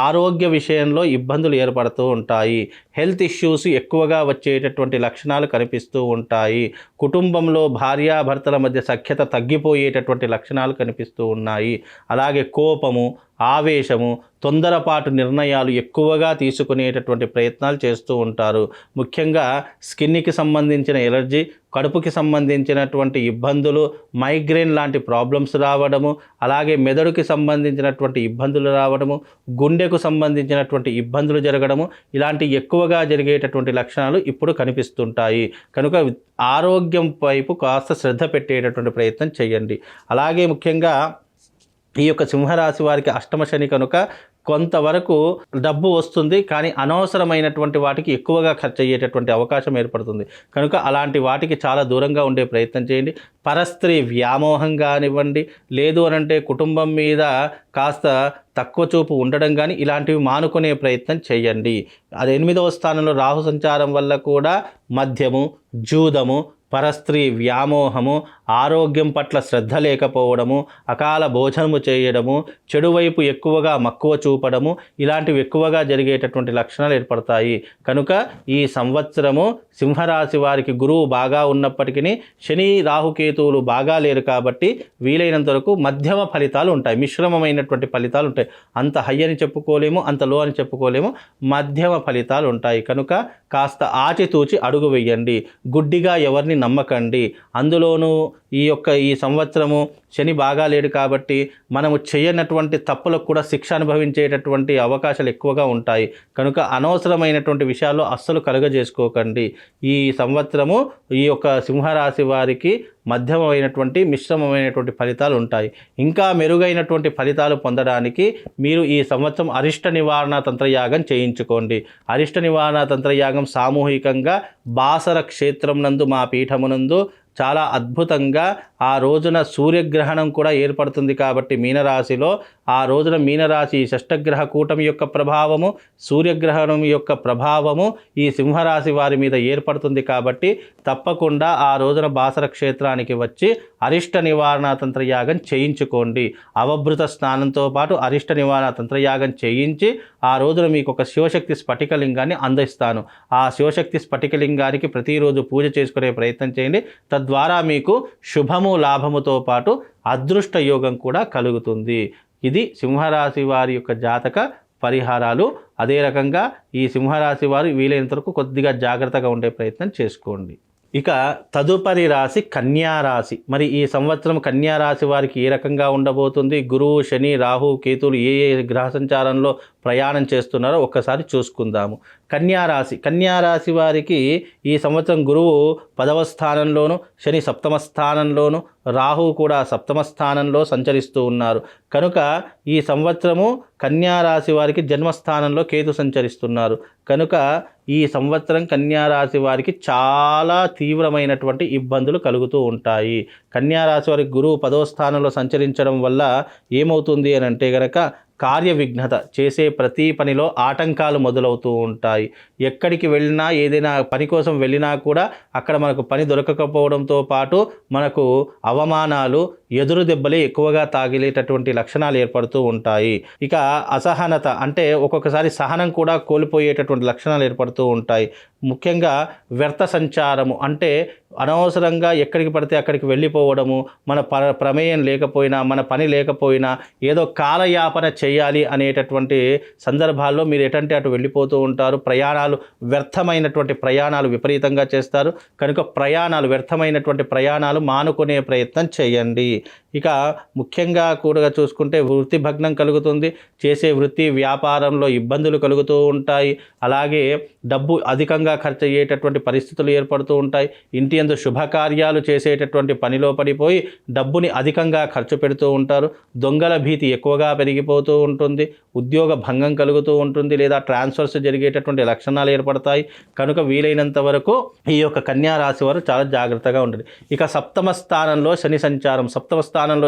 ఆరోగ్య విషయంలో ఇబ్బందులు ఏర్పడుతూ ఉంటాయి. హెల్త్ ఇష్యూస్ ఎక్కువగా వచ్చేటటువంటి లక్షణాలు కనిపిస్తూ ఉంటాయి. కుటుంబంలో భార్యాభర్తల మధ్య సఖ్యత తగ్గిపోయేటటువంటి లక్షణాలు కనిపిస్తూ ఉన్నాయి. అలాగే కోపము, ఆవేశము, తొందరపాటు నిర్ణయాలు ఎక్కువగా తీసుకునేటటువంటి ప్రయత్నాలు చేస్తూ ఉంటారు. ముఖ్యంగా స్కిన్కి సంబంధించిన ఎలర్జీ, కడుపుకి సంబంధించినటువంటి ఇబ్బందులు, మైగ్రేన్ లాంటి ప్రాబ్లమ్స్ రావడము, అలాగే మెదడుకి సంబంధించినటువంటి ఇబ్బందులు రావడము, గుండెకు సంబంధించినటువంటి ఇబ్బందులు జరగడము, ఇలాంటి ఎక్కువగా జరిగేటటువంటి లక్షణాలు ఇప్పుడు కనిపిస్తుంటాయి. కనుక ఆరోగ్యం వైపు కాస్త శ్రద్ధ పెట్టేటటువంటి ప్రయత్నం చేయండి. అలాగే ముఖ్యంగా ఈ యొక్క సింహరాశి వారికి అష్టమ శని కనుక కొంతవరకు డబ్బు వస్తుంది, కానీ అనవసరమైనటువంటి వాటికి ఎక్కువగా ఖర్చు అయ్యేటటువంటి అవకాశం ఏర్పడుతుంది. కనుక అలాంటి వాటికి చాలా దూరంగా ఉండే ప్రయత్నం చేయండి. పరస్త్రీ వ్యామోహం కానివ్వండి, లేదు అనంటే కుటుంబం మీద కాస్త తక్కువ చూపు ఉండడం కానీ ఇలాంటివి మానుకునే ప్రయత్నం చేయండి. అది 8వ స్థానంలో రాహు సంచారం వల్ల కూడా మద్యము, జూదము, పరస్త్రీ వ్యామోహము, ఆరోగ్యం పట్ల శ్రద్ధ లేకపోవడము, అకాల భోజనము చేయడము, చెడు వైపు ఎక్కువగా మక్కువ చూపడము, ఇలాంటివి ఎక్కువగా జరిగేటటువంటి లక్షణాలు ఏర్పడతాయి. కనుక ఈ సంవత్సరము సింహరాశి వారికి గురువు బాగా ఉన్నప్పటికీ శని రాహుకేతువులు బాగా లేరు కాబట్టి వీలైనంత వరకు మధ్యమ ఫలితాలు ఉంటాయి, మిశ్రమమైనటువంటి ఫలితాలు ఉంటాయి. అంత హై అని చెప్పుకోలేము, అంత లో అని చెప్పుకోలేము, మధ్యమ ఫలితాలు ఉంటాయి. కనుక కాస్త ఆచితూచి అడుగు వేయండి. గుడ్డిగా ఎవరిని నమ్మకండి. అందులోనూ ఈ సంవత్సరము శని బాగా లేడు కాబట్టి మనము చేయనటువంటి తప్పులకు కూడా శిక్ష అనుభవించేటటువంటి అవకాశాలు ఎక్కువగా ఉంటాయి. కనుక అనవసరమైనటువంటి విషయాల్లో అస్సలు కలుగజేసుకోకండి. ఈ సంవత్సరము ఈ యొక్క సింహరాశి వారికి మధ్యమైనటువంటి మిశ్రమమైనటువంటి ఫలితాలు ఉంటాయి. ఇంకా మెరుగైనటువంటి ఫలితాలు పొందడానికి మీరు ఈ సంవత్సరం అరిష్ట నివారణ తంత్రయాగం చేయించుకోండి. అరిష్ట నివారణ తంత్రయాగం సామూహికంగా బాసర క్షేత్రం నందు మా పీఠమునందు చాలా అద్భుతంగా ఆ రోజున సూర్యగ్రహణం కూడా ఏర్పడుతుంది కాబట్టి మీనరాశిలో ఆ రోజున మీనరాశి షష్టగ్రహ కూటమి యొక్క ప్రభావము, సూర్యగ్రహణం యొక్క ప్రభావము ఈ సింహరాశి వారి మీద ఏర్పడుతుంది కాబట్టి తప్పకుండా ఆ రోజున బాసర క్షేత్రానికి వచ్చి అరిష్ట నివారణ తంత్రయాగం చేయించుకోండి. అవభృత స్నానంతో పాటు అరిష్ట నివారణ తంత్రయాగం చేయించి ఆ రోజున మీకు ఒక శివశక్తి స్ఫటికలింగాన్ని అందిస్తాను. ఆ శివశక్తి స్ఫటికలింగానికి ప్రతిరోజు పూజ చేసుకునే ప్రయత్నం చేయండి. తద్వారా మీకు శుభము లాభముతో పాటు అదృష్ట యోగం కూడా కలుగుతుంది. ఇది సింహరాశి వారి యొక్క జాతక పరిహారాలు. అదే రకంగా ఈ సింహరాశి వారు వీలైనంత వరకు కొద్దిగా జాగ్రత్తగా ఉండే ప్రయత్నం చేసుకోండి. ఇక తదుపరి రాశి కన్యారాశి. మరి ఈ సంవత్సరం కన్యారాశి వారికి ఏ రకంగా ఉండబోతుంది? గురువు, శని, రాహు, కేతువులు ఏ గ్రహ సంచారంలో ప్రయాణం చేస్తున్నారో ఒక్కసారి చూసుకుందాము. కన్యారాశి వారికి ఈ సంవత్సరం గురువు 10వ స్థానంలోను, శని 7వ స్థానంలోను, రాహు కూడా 7వ స్థానంలో సంచరిస్తూ ఉన్నారు. కనుక ఈ సంవత్సరము కన్యారాశి వారికి జన్మస్థానంలో కేతు సంచరిస్తున్నారు. కనుక ఈ సంవత్సరం కన్యారాశి వారికి చాలా తీవ్రమైనటువంటి ఇబ్బందులు కలుగుతూ ఉంటాయి. కన్యారాశి వారికి గురువు 10వ స్థానంలో సంచరించడం వల్ల ఏమవుతుంది అని అంటే గనక కార్య విఘ్నత, చేసే ప్రతి పనిలో ఆటంకాలు మొదలవుతూ ఉంటాయి. ఎక్కడికి వెళ్ళినా, ఏదైనా పని కోసం వెళ్ళినా కూడా అక్కడ మనకు పని దొరకకపోవడంతో పాటు మనకు అవమానాలు, ఎదురు దెబ్బలే ఎక్కువగా తాగిలేటటువంటి లక్షణాలు ఏర్పడుతూ ఉంటాయి. ఇక అసహనత అంటే ఒక్కొక్కసారి సహనం కూడా కోల్పోయేటటువంటి లక్షణాలు ఏర్పడుతూ ఉంటాయి. ముఖ్యంగా వ్యర్థ సంచారము అంటే అనవసరంగా ఎక్కడికి పడితే అక్కడికి వెళ్ళిపోవడము, మన ప్రమేయం లేకపోయినా, మన పని లేకపోయినా ఏదో కాలయాపన చేయాలి అనేటటువంటి సందర్భాల్లో మీరు ఎటంటే అటు వెళ్ళిపోతూ ఉంటారు. ప్రయాణాలు వ్యర్థమైనటువంటి ప్రయాణాలు విపరీతంగా చేస్తారు. కనుక వ్యర్థమైనటువంటి ప్రయాణాలు మానుకునే ప్రయత్నం చేయండి. ఇక ముఖ్యంగా కూడా చూసుకుంటే వృత్తి భగ్నం కలుగుతుంది. చేసే వృత్తి వ్యాపారంలో ఇబ్బందులు కలుగుతూ ఉంటాయి. అలాగే డబ్బు అధికంగా ఖర్చు అయ్యేటటువంటి పరిస్థితులు ఏర్పడుతూ ఉంటాయి. ఇంటి యందు శుభకార్యాలు చేసేటటువంటి పనిలో పడిపోయి డబ్బుని అధికంగా ఖర్చు పెడుతూ ఉంటారు. దొంగల భీతి ఎక్కువగా పెరిగిపోతూ ఉంటుంది. ఉద్యోగ భంగం కలుగుతూ ఉంటుంది, లేదా ట్రాన్స్ఫర్స్ జరిగేటటువంటి లక్షణాలు ఏర్పడతాయి. కనుక వీలైనంత వరకు ఈ యొక్క కన్యా రాశి వారు చాలా జాగ్రత్తగా ఉండండి. ఇక సప్తమ స్థానంలో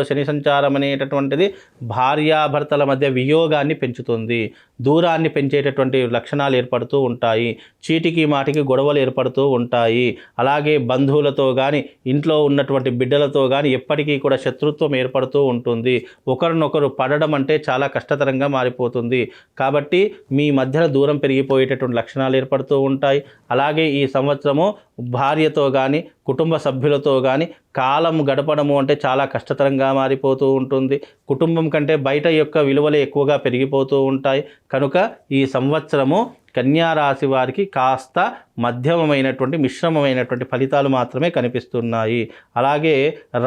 శని సంచారం అనేటటువంటిది భార్యాభర్తల మధ్య వియోగాన్ని పెంచుతుంది, దూరాన్ని పెంచేటటువంటి లక్షణాలు ఏర్పడుతూ ఉంటాయి. చీటికి మాటికి గొడవలు ఏర్పడుతూ ఉంటాయి. అలాగే బంధువులతో కానీ, ఇంట్లో ఉన్నటువంటి బిడ్డలతో కానీ ఎప్పటికీ కూడా శత్రుత్వం ఏర్పడుతూ ఉంటుంది. ఒకరినొకరు పడడం అంటే చాలా కష్టతరంగా మారిపోతుంది. కాబట్టి మీ మధ్యన దూరం పెరిగిపోయేటటువంటి లక్షణాలు ఏర్పడుతూ ఉంటాయి. అలాగే ఈ సంవత్సరము భార్యతో కానీ, కుటుంబ సభ్యులతో కానీ కాలం గడపడము అంటే చాలా కష్టతరంగా మారిపోతూ ఉంటుంది. కుటుంబం కంటే బయట యొక్క విలువలు ఎక్కువగా పెరిగిపోతూ ఉంటాయి. కనుక ఈ సంవత్సరము కన్యా రాశి వారికి కాస్త మధ్యమమైనటువంటి మిశ్రమమైనటువంటి ఫలితాలు మాత్రమే కనిపిస్తున్నాయి. అలాగే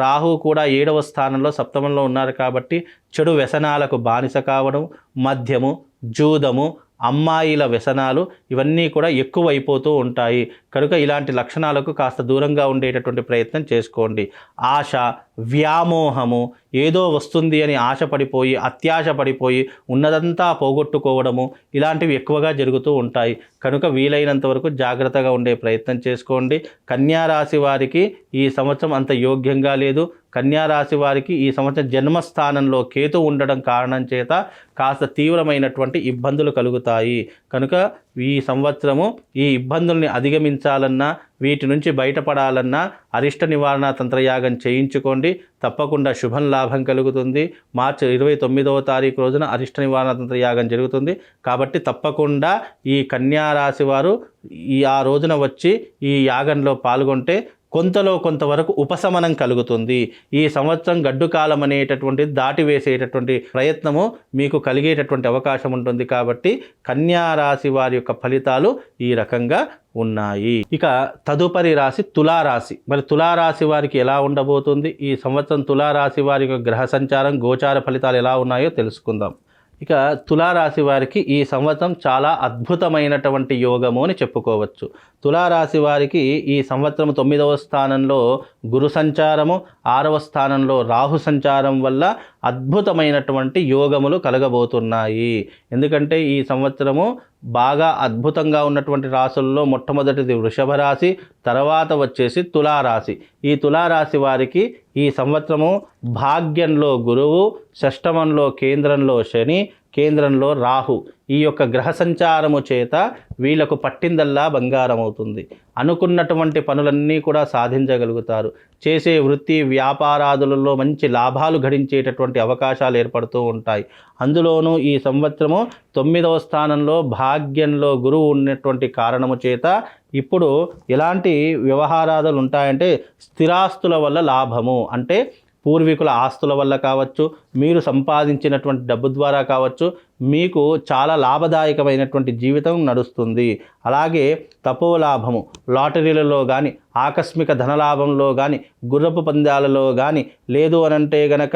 రాహు కూడా 7వ స్థానంలో సప్తమంలో ఉన్నారు కాబట్టి చెడు వ్యసనాలకు బానిస కావడం, మద్యము, జూదము, అమ్మాయిల వ్యసనాలు ఇవన్నీ కూడా ఎక్కువైపోతూ ఉంటాయి. కనుక ఇలాంటి లక్షణాలకు కాస్త దూరంగా ఉండేటటువంటి ప్రయత్నం చేసుకోండి. ఆశ, వ్యామోహము, ఏదో వస్తుంది అని ఆశపడిపోయి, అత్యాశ పడిపోయి ఉన్నదంతా పోగొట్టుకోవడము ఇలాంటివి ఎక్కువగా జరుగుతూ ఉంటాయి. కనుక వీలైనంత వరకు జాగ్రత్తగా ఉండే ప్రయత్నం చేసుకోండి. కన్యా రాశి వారికి ఈ సంవత్సరం అంత యోగ్యంగా లేదు. కన్యా రాశి వారికి ఈ సంవత్సరం జన్మస్థానంలో కేతు ఉండడం కారణం చేత కాస్త తీవ్రమైనటువంటి ఇబ్బందులు కలుగుతాయి. కనుక ఈ సంవత్సరము ఈ ఇబ్బందుల్ని అధిగమించాలన్నా, వీటి నుంచి బయటపడాలన్నా అరిష్ట నివారణ తంత్రయాగం చేయించుకోండి. తప్పకుండా శుభం లాభం కలుగుతుంది. మార్చి 29వ తారీఖు రోజున అరిష్ట నివారణ తంత్రయాగం జరుగుతుంది. కాబట్టి తప్పకుండా ఈ కన్యా రాశి వారు ఆ రోజున వచ్చి ఈ యాగంలో పాల్గొంటే కొంతవరకు ఉపశమనం కలుగుతుంది. ఈ సంవత్సరం గడ్డు కాలం అనేటటువంటిది దాటివేసేటటువంటి ప్రయత్నము మీకు కలిగేటటువంటి అవకాశం ఉంటుంది. కాబట్టి కన్యా రాశి వారి యొక్క ఫలితాలు ఈ రకంగా ఉన్నాయి. ఇక తదుపరి రాశి తులారాశి. మరి తులారాశి వారికి ఎలా ఉండబోతుంది? ఈ సంవత్సరం తులారాశి వారి యొక్క గ్రహ సంచారం, గోచార ఫలితాలు ఎలా ఉన్నాయో తెలుసుకుందాం. ఇక తులారాశి వారికి ఈ సంవత్సరం చాలా అద్భుతమైనటువంటి యోగము అని చెప్పుకోవచ్చు. తులారాశి వారికి ఈ సంవత్సరం 9వ స్థానంలో గురు సంచారము, 6వ స్థానంలో రాహు సంచారం వల్ల అద్భుతమైనటువంటి యోగములు కలగబోతున్నాయి. ఎందుకంటే ఈ సంవత్సరము బాగా అద్భుతంగా ఉన్నటువంటి రాశుల్లో మొట్టమొదటిది వృషభ రాశి, తర్వాత వచ్చేసి తులారాశి. ఈ తులారాశి వారికి ఈ సంవత్సరము భాగ్యంలో గురువు, షష్టమంలో కేంద్రంలో శని, కేంద్రంలో రాహు ఈ యొక్క గ్రహ సంచారము చేత వీళ్ళకు పట్టిందల్లా బంగారం అవుతుంది. అనుకున్నటువంటి పనులన్నీ కూడా సాధించగలుగుతారు. చేసే వృత్తి వ్యాపారాదులలో మంచి లాభాలు గడించేటటువంటి అవకాశాలు ఏర్పడుతూ ఉంటాయి. అందులోనూ ఈ సంవత్సరము 9వ స్థానంలో భాగ్యంలో గురువు ఉన్నటువంటి కారణము చేత ఇప్పుడు ఎలాంటి వ్యవహారాలు ఉంటాయంటే స్థిరాస్తుల వల్ల లాభము, అంటే పూర్వీకుల ఆస్తుల వల్ల కావచ్చు, మీరు సంపాదించినటువంటి డబ్బు ద్వారా కావచ్చు, మీకు చాలా లాభదాయకమైనటువంటి జీవితం నడుస్తుంది. అలాగే తపోలాభము, లాటరీలలో కానీ, ఆకస్మిక ధనలాభంలో కానీ, గుర్రపు పందాలలో కానీ, లేదు అనంటే గనక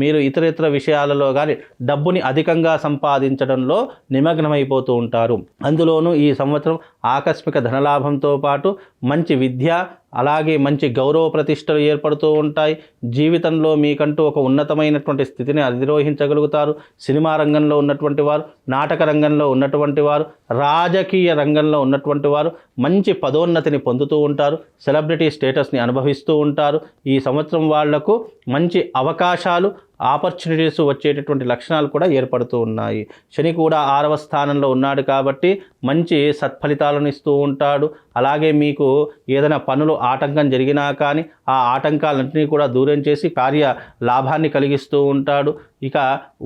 మీరు ఇతర విషయాలలో కానీ డబ్బుని అధికంగా సంపాదించడంలో నిమగ్నమైపోతూ ఉంటారు. అందులోనూ ఈ సంవత్సరం ఆకస్మిక ధనలాభంతో పాటు మంచి విద్య, అలాగే మంచి గౌరవ ప్రతిష్టలు ఏర్పడుతూ ఉంటాయి. జీవితంలో మీకంటూ ఒక ఉన్నతమైనటువంటి స్థితిని అధిరోహించగలుగుతారు. సినిమా రంగంలో ఉన్నటువంటి వారు, నాటక రంగంలో ఉన్నటువంటి వారు, రాజకీయ రంగంలో ఉన్నటువంటి వారు మంచి పదోన్నతిని పొందుతూ ఉంటారు. సెలబ్రిటీ స్టేటస్ని అనుభవిస్తూ ఉంటారు. ఈ సంవత్సరం వాళ్లకు మంచి అవకాశాలు, ఆపర్చునిటీస్ వచ్చేటటువంటి లక్షణాలు కూడా ఏర్పడుతూ ఉన్నాయి. శని కూడా 6వ స్థానంలో ఉన్నాడు కాబట్టి మంచి సత్ఫలితాలను ఇస్తూ ఉంటాడు. అలాగే మీకు ఏదైనా పనులు ఆటంకం జరిగినా కానీ ఆ ఆటంకాలన్నింటినీ కూడా దూరం చేసి కార్య లాభాన్ని కలిగిస్తూ ఉంటాడు. ఇక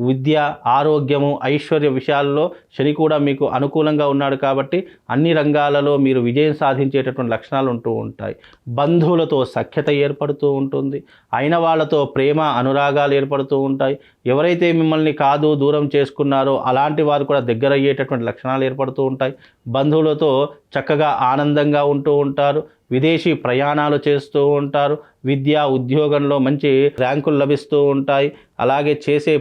విద్య, ఆరోగ్యము, ఐశ్వర్య విషయాల్లో శని కూడా మీకు అనుకూలంగా ఉన్నాడు కాబట్టి అన్ని రంగాలలో మీరు విజయం సాధించేటటువంటి లక్షణాలు ఉంటూ ఉంటాయి. బంధువులతో సఖ్యత ఏర్పడుతూ ఉంటుంది. అయిన వాళ్ళతో ప్రేమ అనురాగాలు ఏర్పడుతూ ఉంటాయి. ఎవరైతే మిమ్మల్ని కాదు దూరం చేసుకున్నారో అలాంటి వారు కూడా దగ్గర అయ్యేటటువంటి లక్షణాలు ఏర్పడుతూ ఉంటాయి. బంధువులతో చక్కగా ఆనందంగా ఉంటూ ఉంటారు. విదేశీ ప్రయాణాలు చేస్తూ ఉంటారు. విద్య, ఉద్యోగంలో మంచి ర్యాంకులు లభిస్తూ ఉంటాయి. అలాగే చేసే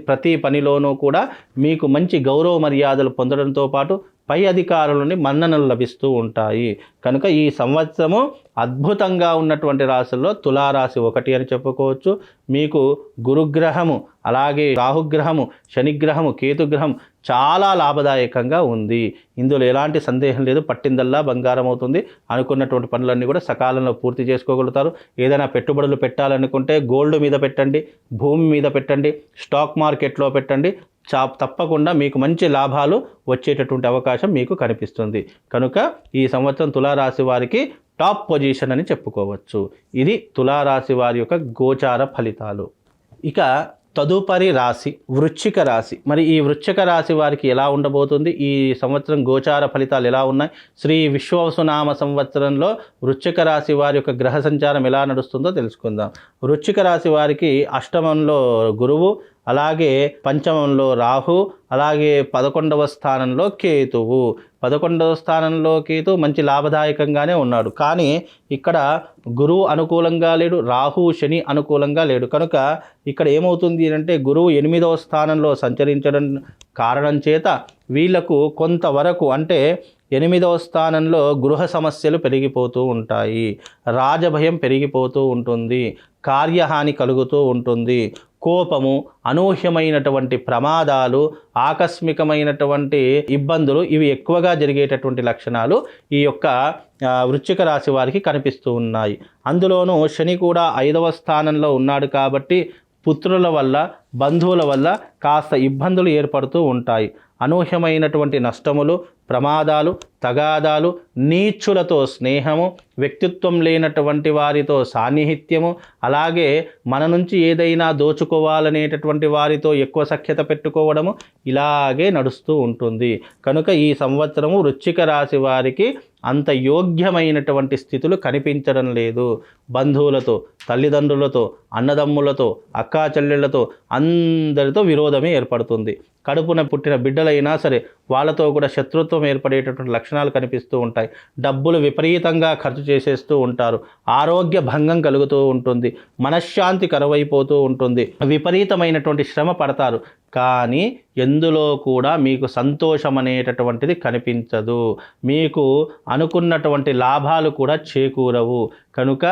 ప్రతి పనిలోనూ కూడా మీకు మంచి గౌరవ మర్యాదలు పొందడంతో పాటు పై అధికారుల నుండి మన్ననలు లభిస్తూ ఉంటాయి. కనుక ఈ సంవత్సరము అద్భుతంగా ఉన్నటువంటి రాశుల్లో తులారాశి ఒకటి అని చెప్పుకోవచ్చు. మీకు గురుగ్రహము, అలాగే రాహుగ్రహము, శనిగ్రహము, కేతుగ్రహం చాలా లాభదాయకంగా ఉంది. ఇందులో ఎలాంటి సందేహం లేదు. పట్టిందల్లా బంగారం అవుతుంది. అనుకున్నటువంటి పనులన్నీ కూడా సకాలంలో పూర్తి చేసుకోగలుగుతారు. ఏదైనా పెట్టుబడులు పెట్టాలనుకుంటే గోల్డ్ మీద పెట్టండి, భూమి మీద పెట్టండి, స్టాక్ మార్కెట్లో పెట్టండి. తప్పకుండా మీకు మంచి లాభాలు వచ్చేటటువంటి అవకాశం మీకు కనిపిస్తుంది. కనుక ఈ సంవత్సరం తులారాశి వారికి టాప్ పొజిషన్ అని చెప్పుకోవచ్చు. ఇది తులారాశి వారి యొక్క గోచార ఫలితాలు. ఇక తదుపరి రాశి వృశ్చిక రాశి. మరి ఈ వృశ్చిక రాశి వారికి ఎలా ఉండబోతుంది, ఈ సంవత్సరం గోచార ఫలితాలు ఎలా ఉన్నాయి, శ్రీ విశ్వవసునామ సంవత్సరంలో వృశ్చిక రాశి వారి యొక్క గ్రహ సంచారం ఎలా నడుస్తుందో తెలుసుకుందాం. వృశ్చిక రాశి వారికి అష్టమంలో గురువు, అలాగే పంచమంలో రాహు, అలాగే 11వ స్థానంలో కేతువు. 11వ స్థానంలో కేతు మంచి లాభదాయకంగానే ఉన్నాడు. కానీ ఇక్కడ గురువు అనుకూలంగా లేడు, రాహు శని అనుకూలంగా లేడు. కనుక ఇక్కడ ఏమవుతుంది అంటే గురువు 8వ స్థానంలో సంచరించడం కారణం చేత వీళ్లకు కొంతవరకు అంటే 8వ స్థానంలో గృహ సమస్యలు పెరిగిపోతూ ఉంటాయి, రాజభయం పెరిగిపోతూ ఉంటుంది, కార్యహాని కలుగుతూ ఉంటుంది, కోపము, అనూహ్యమైనటువంటి ప్రమాదాలు, ఆకస్మికమైనటువంటి ఇబ్బందులు ఇవి ఎక్కువగా జరిగేటటువంటి లక్షణాలు ఈ యొక్క వృశ్చిక రాశి వారికి కనిపిస్తూ ఉన్నాయి. అందులోనూ శని కూడా 5వ స్థానంలో ఉన్నాడు కాబట్టి పుత్రుల వల్ల, బంధువుల వల్ల కాస్త ఇబ్బందులు ఏర్పడుతూ ఉంటాయి. అనూహ్యమైనటువంటి నష్టములు, ప్రమాదాలు, తగాదాలు, నీచులతో స్నేహము, వ్యక్తిత్వం లేనటువంటి వారితో సాన్నిహిత్యము, అలాగే మన నుంచి ఏదైనా దోచుకోవాలనేటటువంటి వారితో ఎక్కువ సఖ్యత పెట్టుకోవడము ఇలాగే నడుస్తూ ఉంటుంది. కనుక ఈ సంవత్సరము వృశ్చిక రాశి వారికి అంత యోగ్యమైనటువంటి స్థితులు కనిపించడం లేదు. బంధువులతో, తల్లిదండ్రులతో, అన్నదమ్ములతో, అక్కా చెల్లెళ్లతో అందరితో విరోధమే ఏర్పడుతుంది. కడుపున పుట్టిన బిడ్డలైనా సరే వాళ్ళతో కూడా శత్రుత్వం ఏర్పడేటటువంటి లక్షణాలు కనిపిస్తూ ఉంటాయి. డబ్బులు విపరీతంగా ఖర్చు చేసేస్తూ ఉంటారు. ఆరోగ్య భంగం కలుగుతూ ఉంటుంది. మనశ్శాంతి కరువైపోతూ ఉంటుంది. విపరీతమైనటువంటి శ్రమ పడతారు. కానీ ఎందులో కూడా మీకు సంతోషం అనేటటువంటిది కనిపించదు. మీకు అనుకున్నటువంటి లాభాలు కూడా చేకూరవు. కనుక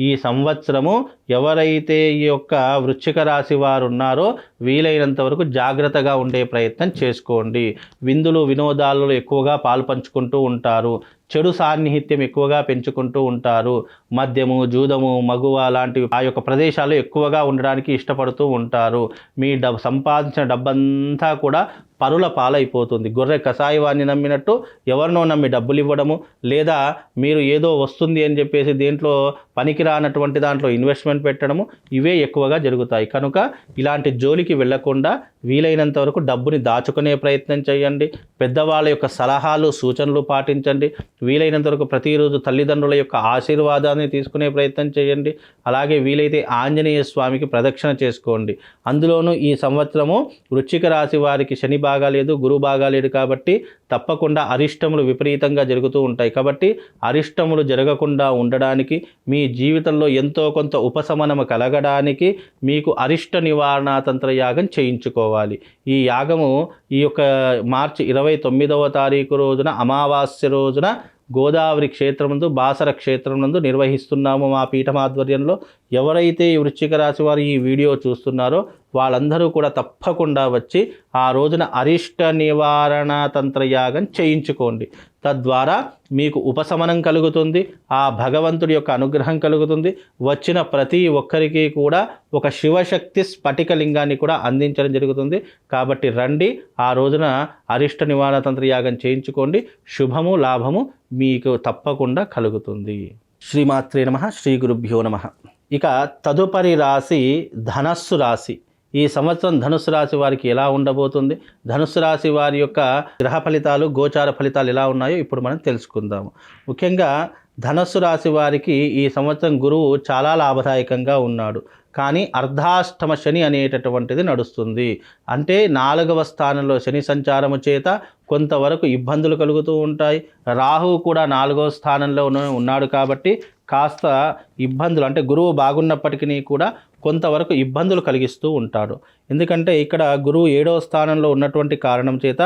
ఈ సంవత్సరము ఎవరైతే ఈ యొక్క వృశ్చిక రాశి వారు ఉన్నారో వీలైనంత వరకు జాగ్రత్తగా ఉండే ప్రయత్నం చేసుకోండి. విందులు వినోదాలలో ఎక్కువగా పాల్పంచుకుంటూ ఉంటారు. చెడు సాన్నిహిత్యం ఎక్కువగా పెంచుకుంటూ ఉంటారు. మద్యము, జూదము, మగువ లాంటివి ఆ యొక్క ప్రదేశాలు ఎక్కువగా ఉండడానికి ఇష్టపడుతూ ఉంటారు. మీ సంపాదించిన డబ్బంతా కూడా పరుల పాలైపోతుంది. గొర్రె కషాయవాన్ని నమ్మినట్టు ఎవరినో నమ్మి డబ్బులు ఇవ్వడము, లేదా మీరు ఏదో వస్తుంది అని చెప్పేసి దేంట్లో పనికిరానటువంటి దాంట్లో ఇన్వెస్ట్మెంట్ పెట్టడము ఇవే ఎక్కువగా జరుగుతాయి. కనుక ఇలాంటి జోలికి వెళ్లకుండా వీలైనంత వరకు డబ్బుని దాచుకునే ప్రయత్నం చేయండి. పెద్దవాళ్ళ యొక్క సలహాలు, సూచనలు పాటించండి. వీలైనంత వరకు ప్రతిరోజు తల్లిదండ్రుల యొక్క ఆశీర్వాదాన్ని తీసుకునే ప్రయత్నం చేయండి. అలాగే వీలైతే ఆంజనేయ స్వామికి ప్రదక్షిణ చేసుకోండి. అందులోనూ ఈ సంవత్సరము వృశ్చిక రాశి వారికి శని బాగాలేదు, గురువు బాగాలేడు కాబట్టి తప్పకుండా అరిష్టములు విపరీతంగా జరుగుతూ ఉంటాయి. కాబట్టి అరిష్టములు జరగకుండా ఉండడానికి, మీ జీవితంలో ఎంతో కొంత ఉపశమనము కలగడానికి మీకు అరిష్ట నివారణ తంత్ర యాగం చేయించుకోవాలి. ఈ యాగము ఈ యొక్క మార్చి 29వ తారీఖు రోజున అమావాస్య రోజున గోదావరి క్షేత్రముందు, బాసర క్షేత్రమునందు నిర్వహిస్తున్నాము మా పీఠం ఆధ్వర్యంలో. ఎవరైతే ఈ వృశ్చిక రాశి వారు ఈ వీడియో చూస్తున్నారో వాళ్ళందరూ కూడా తప్పకుండా వచ్చి ఆ రోజున అరిష్ట నివారణ తంత్రయాగం చేయించుకోండి. తద్వారా మీకు ఉపశమనం కలుగుతుంది, ఆ భగవంతుడి యొక్క అనుగ్రహం కలుగుతుంది. వచ్చిన ప్రతి ఒక్కరికి కూడా ఒక శివశక్తి స్ఫటికలింగాన్ని కూడా అందించడం జరుగుతుంది. కాబట్టి రండి, ఆ రోజున అరిష్ట నివారణ తంత్రయాగం చేయించుకోండి. శుభము, లాభము మీకు తప్పకుండా కలుగుతుంది. శ్రీమాత్రే నమః, శ్రీ గురుభ్యో నమః. ఇక తదుపరి రాశి ధనస్సు రాశి. ఈ సంవత్సరం ధనుస్సు రాశి వారికి ఎలా ఉండబోతుంది, ధనుస్సు రాశి వారి యొక్క గ్రహ ఫలితాలు, గోచార ఫలితాలు ఎలా ఉన్నాయో ఇప్పుడు మనం తెలుసుకుందాము. ముఖ్యంగా ధనుస్సు రాశి వారికి ఈ సంవత్సరం గురువు చాలా లాభదాయకంగా ఉన్నాడు. కానీ అర్ధాష్టమ శని అనేటటువంటిది నడుస్తుంది. అంటే 4వ స్థానంలో శని సంచారము చేత కొంతవరకు ఇబ్బందులు కలుగుతూ ఉంటాయి. రాహువు కూడా 4వ స్థానంలో ఉన్నాడు కాబట్టి కాస్త ఇబ్బందులు, అంటే గురువు బాగున్నప్పటికీ కూడా కొంతవరకు ఇబ్బందులు కలిగిస్తూ ఉంటాడు. ఎందుకంటే ఇక్కడ గురువు 7వ స్థానంలో ఉన్నటువంటి కారణం చేత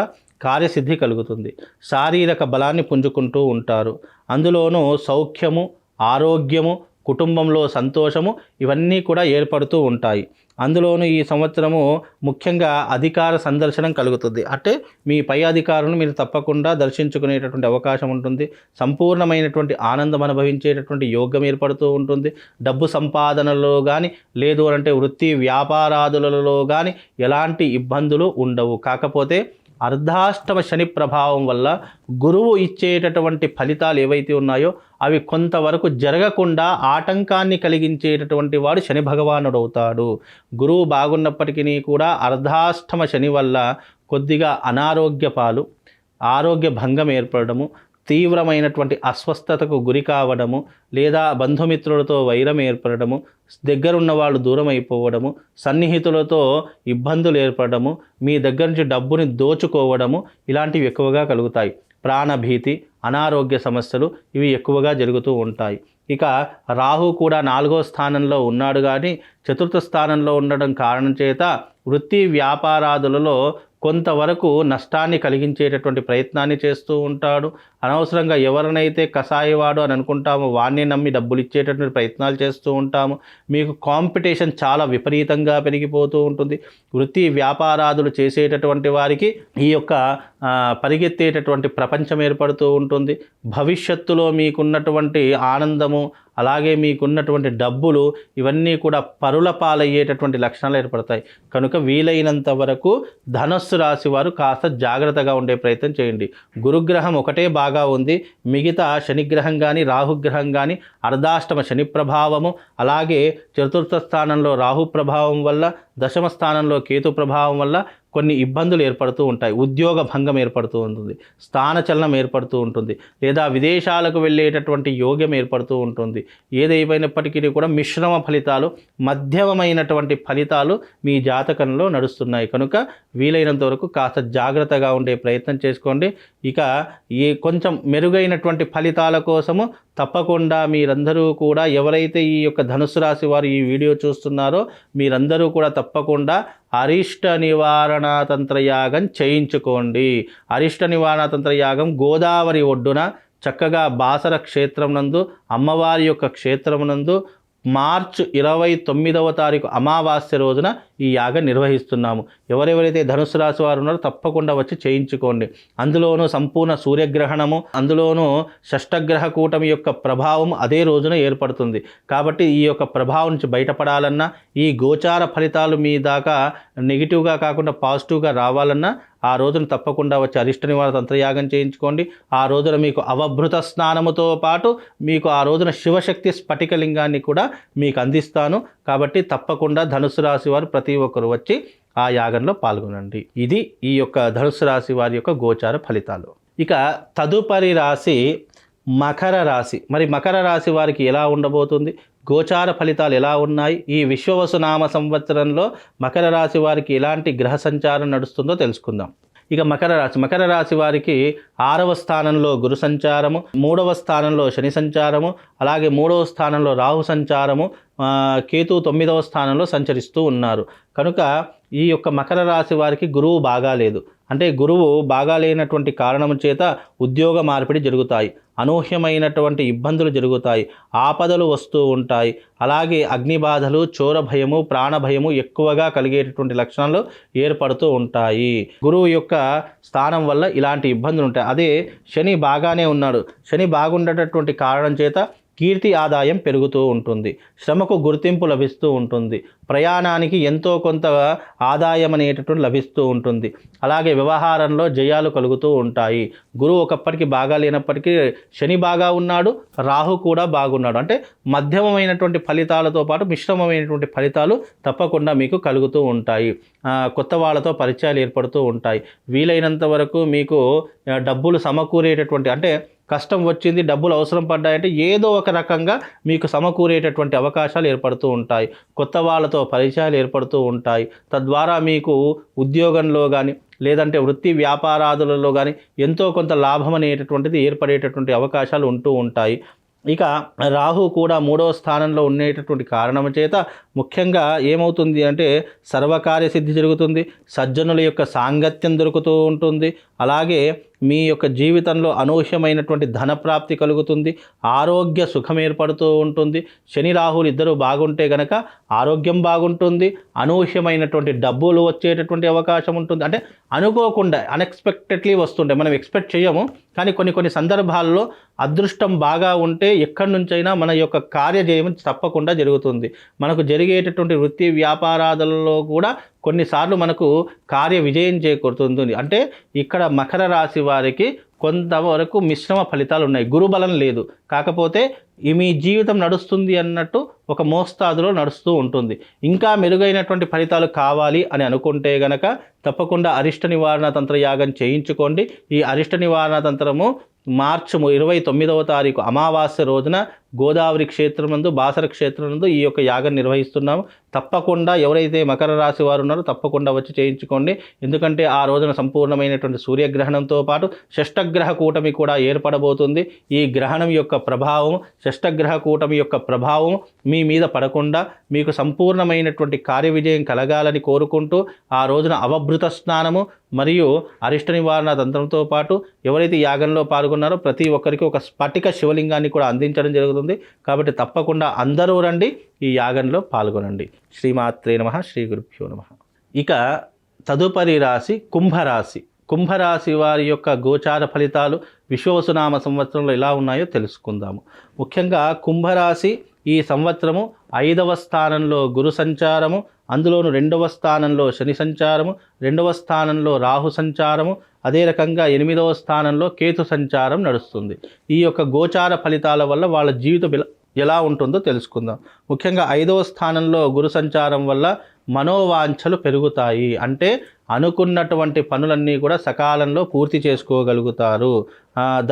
కార్యసిద్ధి కలుగుతుంది. శారీరక బలాన్ని పుంజుకుంటూ ఉంటారు. అందులోనూ సౌఖ్యము, ఆరోగ్యము, కుటుంబంలో సంతోషము ఇవన్నీ కూడా ఏర్పడుతూ ఉంటాయి. అందులోనూ ఈ సంవత్సరము ముఖ్యంగా అధికార సందర్శనం కలుగుతుంది. అంటే మీ పై అధికారులను మీరు తప్పకుండా దర్శించుకునేటటువంటి అవకాశం ఉంటుంది. సంపూర్ణమైనటువంటి ఆనందం అనుభవించేటటువంటి యోగం ఏర్పడుతూ ఉంటుంది. డబ్బు సంపాదనలో కానీ, లేదు అంటే వృత్తి వ్యాపారాదులలో కానీ ఎలాంటి ఇబ్బందులు ఉండవు. కాకపోతే అర్ధాష్టమ శని ప్రభావం వల్ల గురువు ఇచ్చేటటువంటి ఫలితాలు ఏవైతే ఉన్నాయో అవి కొంతవరకు జరగకుండా ఆటంకాన్ని కలిగించేటటువంటి వాడు శని భగవానుడు అవుతాడు. గురువు బాగున్నప్పటికీ కూడా అర్ధాష్టమ శని వల్ల కొద్దిగా అనారోగ్య పాలు, ఆరోగ్య భంగం ఏర్పడము, తీవ్రమైనటువంటి అస్వస్థతకు గురి కావడము, లేదా బంధుమిత్రులతో వైరం ఏర్పడము, దగ్గరున్న వాళ్ళు దూరం అయిపోవడము, సన్నిహితులతో ఇబ్బందులు ఏర్పడము, మీ దగ్గర నుంచి డబ్బుని దోచుకోవడము ఇలాంటివి ఎక్కువగా కలుగుతాయి. ప్రాణభీతి, అనారోగ్య సమస్యలు ఇవి ఎక్కువగా జరుగుతూ ఉంటాయి. ఇక రాహు కూడా 4వ స్థానంలో ఉన్నాడు, కానీ 4థ స్థానంలో ఉండడం కారణం చేత వృత్తి వ్యాపారాదులలో కొంతవరకు నష్టాన్ని కలిగించేటటువంటి ప్రయత్నాన్ని చేస్తూ ఉంటాడు. అనవసరంగా ఎవరినైతే కషాయవాడు అని అనుకుంటామో వాడిని నమ్మి డబ్బులు ఇచ్చేటటువంటి ప్రయత్నాలు చేస్తూ ఉంటాము. మీకు కాంపిటీషన్ చాలా విపరీతంగా పెరిగిపోతూ ఉంటుంది. వృత్తి వ్యాపారాదులు చేసేటటువంటి వారికి ఈ యొక్క పరిగెత్తేటటువంటి ప్రపంచం ఏర్పడుతూ ఉంటుంది. భవిష్యత్తులో మీకున్నటువంటి ఆనందము, అలాగే మీకున్నటువంటి డబ్బులు ఇవన్నీ కూడా పరుల పాలయ్యేటటువంటి లక్షణాలు ఏర్పడతాయి. కనుక వీలైనంత వరకు ధనుస్సు రాశి వారు కాస్త జాగ్రత్తగా ఉండే ప్రయత్నం చేయండి. గురుగ్రహం ఒకటే బాగా ఉంది, మిగతా శనిగ్రహం కానీ రాహుగ్రహం కానీ అర్ధాష్టమ శని ప్రభావము, అలాగే 4థ స్థానంలో రాహు ప్రభావం వల్ల, దశమ స్థానంలో కేతు ప్రభావం వల్ల కొన్ని ఇబ్బందులు ఏర్పడుతూ ఉంటాయి. ఉద్యోగ భంగం ఏర్పడుతూ ఉంటుంది, స్థానచలనం ఏర్పడుతూ ఉంటుంది, లేదా విదేశాలకు వెళ్ళేటటువంటి యోగ్యం ఏర్పడుతూ ఉంటుంది. ఏదైపోయినప్పటికీ కూడా మిశ్రమ ఫలితాలు, మధ్యమమైనటువంటి ఫలితాలు మీ జాతకంలో నడుస్తున్నాయి. కనుక వీలైనంత వరకు కాస్త జాగ్రత్తగా ఉండే ప్రయత్నం చేసుకోండి. ఇక ఈ కొంచెం మెరుగైనటువంటి ఫలితాల కోసము తప్పకుండా మీరందరూ కూడా, ఎవరైతే ఈ యొక్క ధనుస్సు రాశి వారు ఈ వీడియో చూస్తున్నారో మీరందరూ కూడా తప్పకుండా అరిష్ట నివారణ తంత్రయాగం చేయించుకోండి. అరిష్ట నివారణ తంత్రయాగం గోదావరి ఒడ్డున చక్కగా బాసర క్షేత్రం నందు, అమ్మవారి యొక్క క్షేత్రం నందు మార్చి 29వ తారీఖు అమావాస్య రోజున ఈ యాగం నిర్వహిస్తున్నాము. ఎవరెవరైతే ధనుస్సు రాశి వారు ఉన్నారో తప్పకుండా వచ్చి చేయించుకోండి. అందులోనూ సంపూర్ణ సూర్యగ్రహణము, అందులోనూ షష్టగ్రహ కూటమి యొక్క ప్రభావం అదే రోజున ఏర్పడుతుంది. కాబట్టి ఈ యొక్క ప్రభావం నుంచి బయటపడాలన్నా, ఈ గోచార ఫలితాలు మీ దాకా నెగిటివ్గా కాకుండా పాజిటివ్గా రావాలన్నా ఆ రోజున తప్పకుండా వచ్చి అరిష్ట నివారణ తంత్రయాగం చేయించుకోండి. ఆ రోజున మీకు అవభృత స్నానముతో పాటు మీకు ఆ రోజున శివశక్తి స్ఫటికలింగాన్ని కూడా మీకు అందిస్తాను. కాబట్టి తప్పకుండా ధనుస్సు రాశి వారు ప్రతి ఒక్కరు వచ్చి ఆ యాగంలో పాల్గొనండి. ఇది ఈ యొక్క ధనుస్సు రాశి వారి యొక్క గోచార ఫలితాలు. ఇక తదుపరి రాశి మకర రాశి. మరి మకర రాశి వారికి ఎలా ఉండబోతుంది, గోచార ఫలితాలు ఎలా ఉన్నాయి, ఈ విశ్వవసునామ సంవత్సరంలో మకర రాశి వారికి ఎలాంటి గ్రహ సంచారం నడుస్తుందో తెలుసుకుందాం. ఇక మకర రాశి వారికి 6వ స్థానంలో గురు సంచారము, 3వ స్థానంలో శని సంచారము, అలాగే 3వ స్థానంలో రాహు సంచారము, కేతు 9వ స్థానంలో సంచరిస్తూ ఉన్నారు. కనుక ఈ యొక్క మకర రాశి వారికి గురువు బాగాలేదు. అంటే గురువు బాగా లేనటువంటి కారణం చేత ఉద్యోగ మార్పిడి జరుగుతాయి, అనూహ్యమైనటువంటి ఇబ్బందులు జరుగుతాయి, ఆపదలు వస్తూ ఉంటాయి. అలాగే అగ్నిబాధలు, చోర భయము, ప్రాణ భయము ఎక్కువగా కలిగేటటువంటి లక్షణాలు ఏర్పడుతూ ఉంటాయి. గురువు యొక్క స్థానం వల్ల ఇలాంటి ఇబ్బందులు ఉంటాయి. అదే శని బాగానే ఉన్నాడు. శని బాగుండేటటువంటి కారణం చేత కీర్తి ఆదాయం పెరుగుతూ ఉంటుంది, శ్రమకు గుర్తింపు లభిస్తూ ఉంటుంది, ప్రయాణానికి ఎంతో కొంత ఆదాయం అనేటటువంటి లభిస్తూ ఉంటుంది. అలాగే వ్యవహారంలో జయాలు కలుగుతూ ఉంటాయి. గురువు ఒకప్పటికి బాగా లేనప్పటికీ శని బాగా ఉన్నాడు, రాహు కూడా బాగున్నాడు. అంటే మధ్యమమైనటువంటి ఫలితాలతో పాటు మిశ్రమమైనటువంటి ఫలితాలు తప్పకుండా మీకు కలుగుతూ ఉంటాయి. కొత్త వాళ్ళతో పరిచయాలు ఏర్పడుతూ ఉంటాయి. వీలైనంత వరకు మీకు డబ్బులు సమకూరేటటువంటి, అంటే కష్టం వచ్చింది, డబ్బులు అవసరం పడ్డాయంటే ఏదో ఒక రకంగా మీకు సమకూరేటటువంటి అవకాశాలు ఏర్పడుతూ ఉంటాయి. కొత్త వాళ్ళతో పరిచయాలు ఏర్పడుతూ ఉంటాయి. తద్వారా మీకు ఉద్యోగంలో కానీ లేదంటే వృత్తి వ్యాపారాదులలో కానీ ఎంతో కొంత లాభం అనేటటువంటిది ఏర్పడేటటువంటి అవకాశాలు ఉంటూ ఉంటాయి. ఇక రాహు కూడా 3వ స్థానంలో ఉండేటటువంటి కారణం చేత ముఖ్యంగా ఏమవుతుంది అంటే సర్వకార్య సిద్ధి జరుగుతుంది, సజ్జనుల యొక్క సాంగత్యం దొరుకుతూ ఉంటుంది. అలాగే మీ యొక్క జీవితంలో అనూహ్యమైనటువంటి ధనప్రాప్తి కలుగుతుంది, ఆరోగ్య సుఖం ఏర్పడుతూ ఉంటుంది. శని రాహులు ఇద్దరు బాగుంటే గనక ఆరోగ్యం బాగుంటుంది, అనూహ్యమైనటువంటి డబ్బులు వచ్చేటటువంటి అవకాశం ఉంటుంది. అంటే అనుకోకుండా అన్ఎక్స్పెక్టెడ్లీ వస్తుంటాయి, మనం ఎక్స్పెక్ట్ చేయము, కానీ కొన్ని సందర్భాల్లో అదృష్టం బాగా ఉంటే ఎక్కడి నుంచైనా మన యొక్క కార్యజయం తప్పకుండా జరుగుతుంది. మనకు జరిగేటటువంటి వృత్తి వ్యాపారాలలో కూడా కొన్నిసార్లు మనకు కార్య విజయం చేకూరుతుంది. అంటే ఇక్కడ మకర రాశి వారికి కొంతవరకు మిశ్రమ ఫలితాలు ఉన్నాయి, గురుబలం లేదు. కాకపోతే మీ జీవితం నడుస్తుంది అన్నట్టు ఒక మోస్తాదులో నడుస్తూ ఉంటుంది. ఇంకా మెరుగైనటువంటి ఫలితాలు కావాలి అని అనుకుంటే గనక తప్పకుండా అరిష్ట నివారణ తంత్ర యాగం చేయించుకోండి. ఈ అరిష్ట నివారణ తంత్రము మార్చి 29వ తారీఖు అమావాస్య రోజున గోదావరి క్షేత్రం నందు, బాసర క్షేత్రం నందు ఈ యొక్క యాగం నిర్వహిస్తున్నాము. తప్పకుండా ఎవరైతే మకర రాశి వారు ఉన్నారో తప్పకుండా వచ్చి చేయించుకోండి. ఎందుకంటే ఆ రోజున సంపూర్ణమైనటువంటి సూర్యగ్రహణంతో పాటు షష్టగ్రహ కూటమి కూడా ఏర్పడబోతుంది. ఈ గ్రహణం యొక్క ప్రభావం, షష్టగ్రహ కూటమి యొక్క ప్రభావం మీ మీద పడకుండా మీకు సంపూర్ణమైనటువంటి కార్య విజయం కలగాలని కోరుకుంటూ ఆ రోజున అవభృత స్నానము మరియు అరిష్ట నివారణ తంత్రంతో పాటు ఎవరైతే యాగంలో పాల్గొన్నారో ప్రతి ఒక్కరికి ఒక స్ఫటిక శివలింగాన్ని కూడా అందించడం జరుగుతుంది. కాబట్టి తప్పకుండా అందరూ రండి, ఈ యాగంలో పాల్గొనండి. శ్రీమాత్రే నమః, శ్రీ గురుభ్యో నమః. ఇక తదుపరి రాశి కుంభరాశి. కుంభరాశి వారి యొక్క గోచార ఫలితాలు విశ్వవసునామ సంవత్సరంలో ఎలా ఉన్నాయో తెలుసుకుందాము. ముఖ్యంగా కుంభరాశి ఈ సంవత్సరము 5వ స్థానంలో గురు సంచారము, అందులోను 2వ స్థానంలో శని సంచారము, 2వ స్థానంలో రాహు సంచారము, అదే రకంగా 8వ స్థానంలో కేతు సంచారం నడుస్తుంది. ఈ యొక్క గోచార ఫలితాల వల్ల వాళ్ళ జీవితం ఎలా ఉంటుందో తెలుసుకుందాం. ముఖ్యంగా 5వ స్థానంలో గురు సంచారం వల్ల మనోవాంఛలు పెరుగుతాయి. అంటే అనుకున్నటువంటి పనులన్నీ కూడా సకాలంలో పూర్తి చేసుకోగలుగుతారు.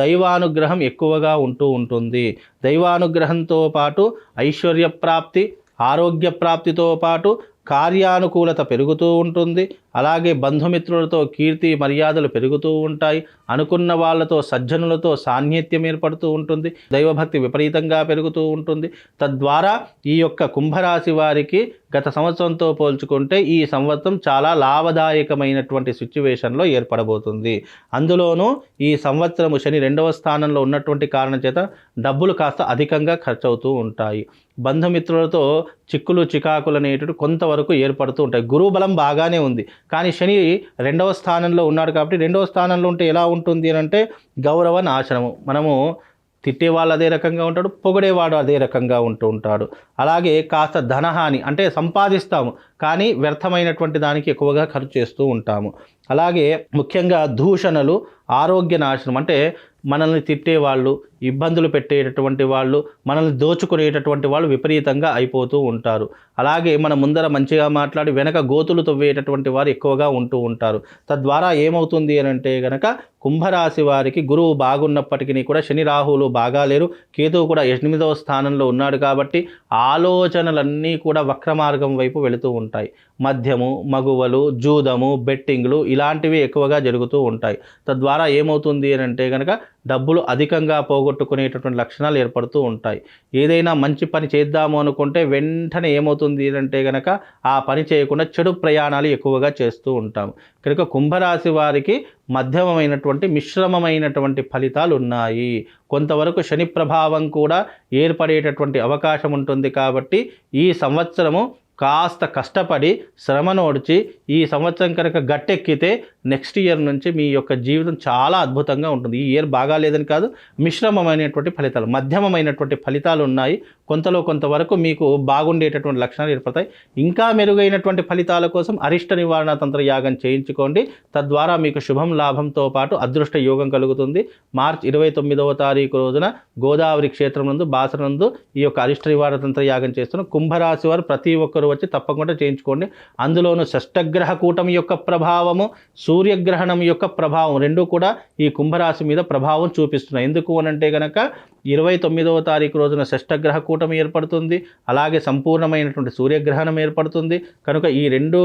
దైవానుగ్రహం ఎక్కువగా ఉంటూ ఉంటుంది. దైవానుగ్రహంతో పాటు ఐశ్వర్య ప్రాప్తి, ఆరోగ్య ప్రాప్తితో పాటు కార్యానుకూలత పెరుగుతూ ఉంటుంది. అలాగే బంధుమిత్రులతో కీర్తి మర్యాదలు పెరుగుతూ ఉంటాయి. అనుకున్న వాళ్ళతో సజ్జనులతో సాన్నిహిత్యం ఏర్పడుతూ ఉంటుంది. దైవభక్తి విపరీతంగా పెరుగుతూ ఉంటుంది. తద్వారా ఈ యొక్క కుంభరాశి వారికి గత సంవత్సరంతో పోల్చుకుంటే ఈ సంవత్సరం చాలా లాభదాయకమైనటువంటి సిచ్యువేషన్లో ఏర్పడబోతుంది. అందులోనూ ఈ సంవత్సరము శని 2వ స్థానంలో ఉన్నటువంటి కారణం చేత డబ్బులు కాస్త అధికంగా ఖర్చు అవుతూ ఉంటాయి. బంధుమిత్రులతో చిక్కులు చికాకులు అనేటివి కొంతవరకు ఏర్పడుతూ ఉంటాయి. గురువు బలం బాగానే ఉంది, కానీ శని 2వ స్థానంలో ఉన్నాడు. కాబట్టి 2వ స్థానంలో ఉంటే ఎలా ఉంటుంది అని అంటే గౌరవ నాశనము. మనము తిట్టేవాళ్ళు అదే రకంగా ఉంటాడు, పొగిడేవాడు అదే రకంగా ఉంటూ ఉంటాడు. అలాగే కాస్త ధనహాని, అంటే సంపాదిస్తాము కానీ వ్యర్థమైనటువంటి దానికి ఎక్కువగా ఖర్చు చేస్తూ ఉంటాము. అలాగే ముఖ్యంగా దూషణలు, ఆరోగ్య నాశనం, అంటే మనల్ని తిట్టేవాళ్ళు, ఇబ్బందులు పెట్టేటటువంటి వాళ్ళు, మనల్ని దోచుకునేటటువంటి వాళ్ళు విపరీతంగా అయిపోతూ ఉంటారు. అలాగే మన ముందర మంచిగా మాట్లాడి వెనక గోతులు తవ్వేటటువంటి వారు ఎక్కువగా ఉంటూ ఉంటారు. తద్వారా ఏమవుతుంది అని అంటే గనక కుంభరాశి వారికి గురువు బాగున్నప్పటికీ కూడా శని రాహువులు బాగా లేరు. కేతువు కూడా 8వ స్థానంలో ఉన్నాడు. కాబట్టి ఆలోచనలన్నీ కూడా వక్రమార్గం వైపు వెళుతూ ఉంటాయి. మద్యము, మగువలు, జూదము, బెట్టింగ్లు ఇలాంటివి ఎక్కువగా జరుగుతూ ఉంటాయి. తద్వారా ఏమవుతుంది అని అంటే కనుక డబ్బులు అధికంగా పోగొట్టుకునేటటువంటి లక్షణాలు ఏర్పడుతూ ఉంటాయి. ఏదైనా మంచి పని చేద్దాము అనుకుంటే వెంటనే ఏమవుతుంది అంటే కనుక ఆ పని చేయకుండా చెడు ప్రయాణాలు ఎక్కువగా చేస్తూ ఉంటాము. కనుక కుంభరాశి వారికి మధ్యమమైనటువంటి మిశ్రమమైనటువంటి ఫలితాలు ఉన్నాయి. కొంతవరకు శని ప్రభావం కూడా ఏర్పడేటటువంటి అవకాశం ఉంటుంది. కాబట్టి ఈ సంవత్సరము కాస్త కష్టపడి శ్రమనోడ్చి ఈ సంవత్సరం కనుక గట్టెక్కితే నెక్స్ట్ ఇయర్ నుంచి మీ యొక్క జీవితం చాలా అద్భుతంగా ఉంటుంది. ఈ ఇయర్ బాగాలేదని కాదు, మిశ్రమమైనటువంటి ఫలితాలు, మధ్యమమైనటువంటి ఫలితాలు ఉన్నాయి. కొంతలో కొంతవరకు మీకు బాగుండేటటువంటి లక్షణాలు ఏర్పడతాయి. ఇంకా మెరుగైనటువంటి ఫలితాల కోసం అరిష్ట నివారణ తంత్ర యాగం చేయించుకోండి. తద్వారా మీకు శుభం లాభంతో పాటు అదృష్ట యోగం కలుగుతుంది. మార్చి 29వ తారీఖు రోజున గోదావరి క్షేత్రం నందు బాసనందు ఈ యొక్క అరిష్ట నివారణ తంత్ర యాగం చేస్తున్న కుంభరాశి వారు ప్రతి ఒక్కరు వచ్చి తప్పకుండా చేయించుకోండి. అందులోనూ షష్టగ్రహ కూటమి యొక్క ప్రభావము, సూర్యగ్రహణం యొక్క ప్రభావం రెండూ కూడా ఈ కుంభరాశి మీద ప్రభావం చూపిస్తున్నాయి. ఎందుకు అనంటే గనక 29వ తారీఖు రోజున షష్టగ్రహ కూటమి ఏర్పడుతుంది, అలాగే సంపూర్ణమైనటువంటి సూర్యగ్రహణం ఏర్పడుతుంది. కనుక ఈ రెండు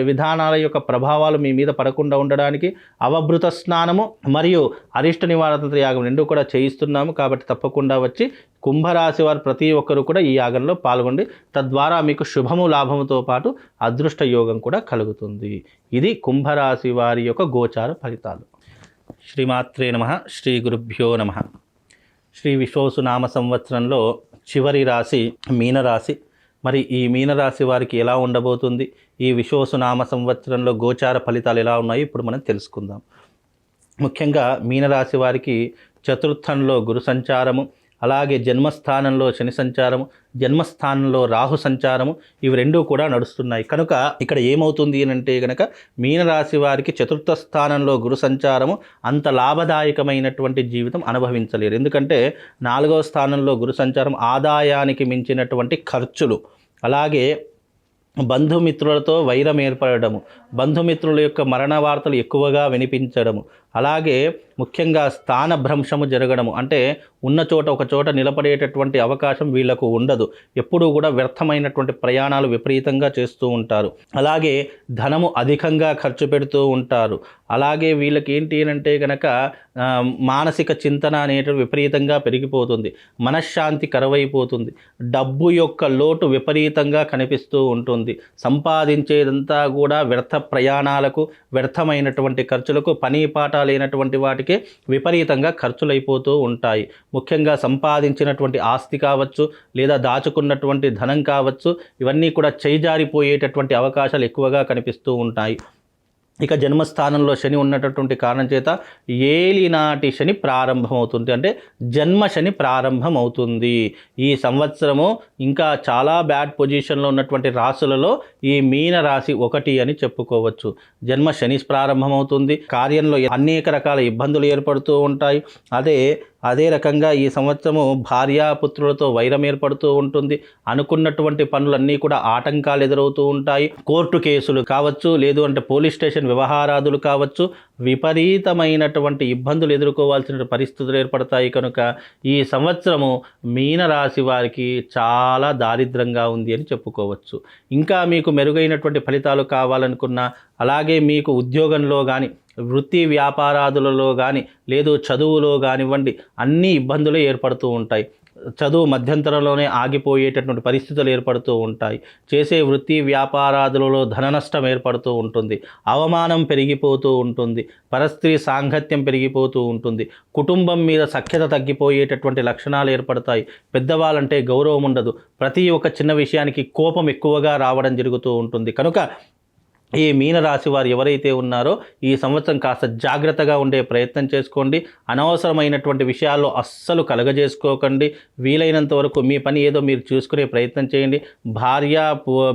విధానాల యొక్క ప్రభావాలు మీ మీద పడకుండా ఉండడానికి అవభృత స్నానము మరియు అరిష్ట నివారణ యాగం రెండూ కూడా చేయిస్తున్నాము. కాబట్టి తప్పకుండా వచ్చి కుంభరాశి వారు ప్రతి ఒక్కరు కూడా ఈ యాగంలో పాల్గొండి. తద్వారా మీకు శుభము లాభముతో పాటు అదృష్ట యోగం కూడా కలుగుతుంది. ఇది కుంభరాశి వారి యొక్క గోచార ఫలితాలు. శ్రీమాత్రే నమః. శ్రీ గురుభ్యో నమః. శ్రీ విశ్వవసునామ సంవత్సరంలో చివరి రాశి మీనరాశి. మరి ఈ మీనరాశి వారికి ఎలా ఉండబోతుంది, ఈ విశ్వవసునామ సంవత్సరంలో గోచార ఫలితాలు ఎలా ఉన్నాయి ఇప్పుడు మనం తెలుసుకుందాం. ముఖ్యంగా మీనరాశి వారికి చతుర్థంలో గురు సంచారము, అలాగే జన్మస్థానంలో శని సంచారము, జన్మస్థానంలో రాహు సంచారము, ఇవి రెండూ కూడా నడుస్తున్నాయి. కనుక ఇక్కడ ఏమవుతుంది అంటే కనుక మీనరాశి వారికి చతుర్థ స్థానంలో గురు సంచారము అంత లాభదాయకమైనటువంటి జీవితం అనుభవించలేరు. ఎందుకంటే 4వ స్థానంలో గురు సంచారం ఆదాయానికి మించినటువంటి ఖర్చులు, అలాగే బంధుమిత్రులతో వైరం ఏర్పడము, బంధుమిత్రుల యొక్క మరణ వార్తలు ఎక్కువగా వినిపించడము, అలాగే ముఖ్యంగా స్థాన భ్రంశము జరగడము, అంటే ఉన్న చోట ఒక చోట నిలబడేటటువంటి అవకాశం వీళ్లకు ఉండదు. ఎప్పుడూ కూడా వ్యర్థమైనటువంటి ప్రయాణాలు విపరీతంగా చేస్తూ ఉంటారు. అలాగే ధనము అధికంగా ఖర్చు పెడుతూ ఉంటారు. అలాగే వీళ్ళకి ఏంటి అంటే కనుక మానసిక చింతన అనేటువంటి విపరీతంగా పెరిగిపోతుంది, మనశ్శాంతి కరువైపోతుంది, డబ్బు యొక్క లోటు విపరీతంగా కనిపిస్తూ ఉంటుంది. సంపాదించేదంతా కూడా వ్యర్థ ప్రయాణాలకు, వ్యర్థమైనటువంటి ఖర్చులకు, పని పాట లేనటువంటి వాటికి విపరీతంగా ఖర్చులైపోతూ ఉంటాయి. ముఖ్యంగా సంపాదించినటువంటి ఆస్తి కావచ్చు, లేదా దాచుకున్నటువంటి ధనం కావచ్చు, ఇవన్నీ కూడా చేజారిపోయేటటువంటి అవకాశాలు ఎక్కువగా కనిపిస్తూ ఉంటాయి. ఇక జన్మస్థానంలో శని ఉన్నటువంటి కారణం చేత ఏలినాటి శని ప్రారంభమవుతుంది, అంటే జన్మ శని ప్రారంభమవుతుంది. ఈ సంవత్సరము ఇంకా చాలా బ్యాడ్ పొజిషన్లో ఉన్నటువంటి రాశులలో ఈ మీన రాశి ఒకటి అని చెప్పుకోవచ్చు. జన్మ శని ప్రారంభమవుతుంది, కార్యంలో అనేక రకాల ఇబ్బందులు ఏర్పడుతూ ఉంటాయి. అదే రకంగా ఈ సంవత్సరము భార్యాపుత్రులతో వైరం ఏర్పడుతూ ఉంటుంది. అనుకున్నటువంటి పనులన్నీ కూడా ఆటంకాలు ఎదురవుతూ ఉంటాయి. కోర్టు కేసులు కావచ్చు, లేదు అంటే పోలీస్ స్టేషన్ వ్యవహారాదులు కావచ్చు, విపరీతమైనటువంటి ఇబ్బందులు ఎదుర్కోవాల్సిన పరిస్థితులు ఏర్పడతాయి. కనుక ఈ సంవత్సరము మీనరాశి వారికి చాలా దారిద్రంగా ఉంది అని చెప్పుకోవచ్చు. ఇంకా మీకు మెరుగైనటువంటి ఫలితాలు కావాలనుకున్నా, అలాగే మీకు ఉద్యోగంలో కానీ, వృత్తి వ్యాపారాదులలో కానీ, లేదు చదువులో కానివ్వండి, అన్ని ఇబ్బందులు ఏర్పడుతూ ఉంటాయి. చదువు మధ్యంతరంలోనే ఆగిపోయేటటువంటి పరిస్థితులు ఏర్పడుతూ ఉంటాయి. చేసే వృత్తి వ్యాపారాదులలో ధన నష్టం ఏర్పడుతూ ఉంటుంది, అవమానం పెరిగిపోతూ ఉంటుంది, పరస్త్రీ సాంగత్యం పెరిగిపోతూ ఉంటుంది, కుటుంబం మీద సఖ్యత తగ్గిపోయేటటువంటి లక్షణాలు ఏర్పడతాయి. పెద్దవాళ్ళంటే గౌరవం ఉండదు, ప్రతి ఒక్క చిన్న విషయానికి కోపం ఎక్కువగా రావడం జరుగుతూ ఉంటుంది. కనుక ఈ మీనరాశి వారు ఎవరైతే ఉన్నారో ఈ సంవత్సరం కాస్త జాగ్రత్తగా ఉండే ప్రయత్నం చేసుకోండి. అనవసరమైనటువంటి విషయాల్లో అస్సలు కలగజేసుకోకండి. వీలైనంత వరకు మీ పని ఏదో మీరు చూసుకునే ప్రయత్నం చేయండి. భార్య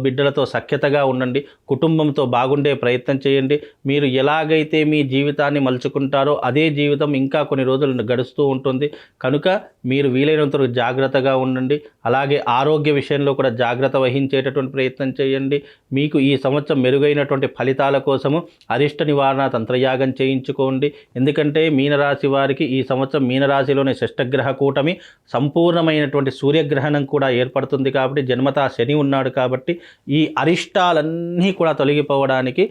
బిడ్డలతో సఖ్యతగా ఉండండి, కుటుంబంతో బాగుండే ప్రయత్నం చేయండి. మీరు ఎలాగైతే మీ జీవితాన్ని మలుచుకుంటారో అదే జీవితం ఇంకా కొన్ని రోజులు గడుస్తూ ఉంటుంది. కనుక మీరు వీలైనంత వరకు జాగ్రత్తగా ఉండండి. అలాగే ఆరోగ్య విషయంలో కూడా జాగ్రత్త వహించేటటువంటి ప్రయత్నం చేయండి. మీకు ఈ సంవత్సరం మెరుగైన ఫలితాల కోసము అరిష్ట నివారణ తంత్రయాగం చేయించుకోండి. ఎందుకంటే మీనరాశి వారికి ఈ సంవత్సరం మీనరాశిలోనే షష్టగ్రహ కూటమి, సంపూర్ణమైనటువంటి సూర్యగ్రహణం కూడా ఏర్పడుతుంది. కాబట్టి జన్మతా శని ఉన్నాడు. కాబట్టి ఈ అరిష్టాలన్నీ కూడా తొలగిపోవడానికి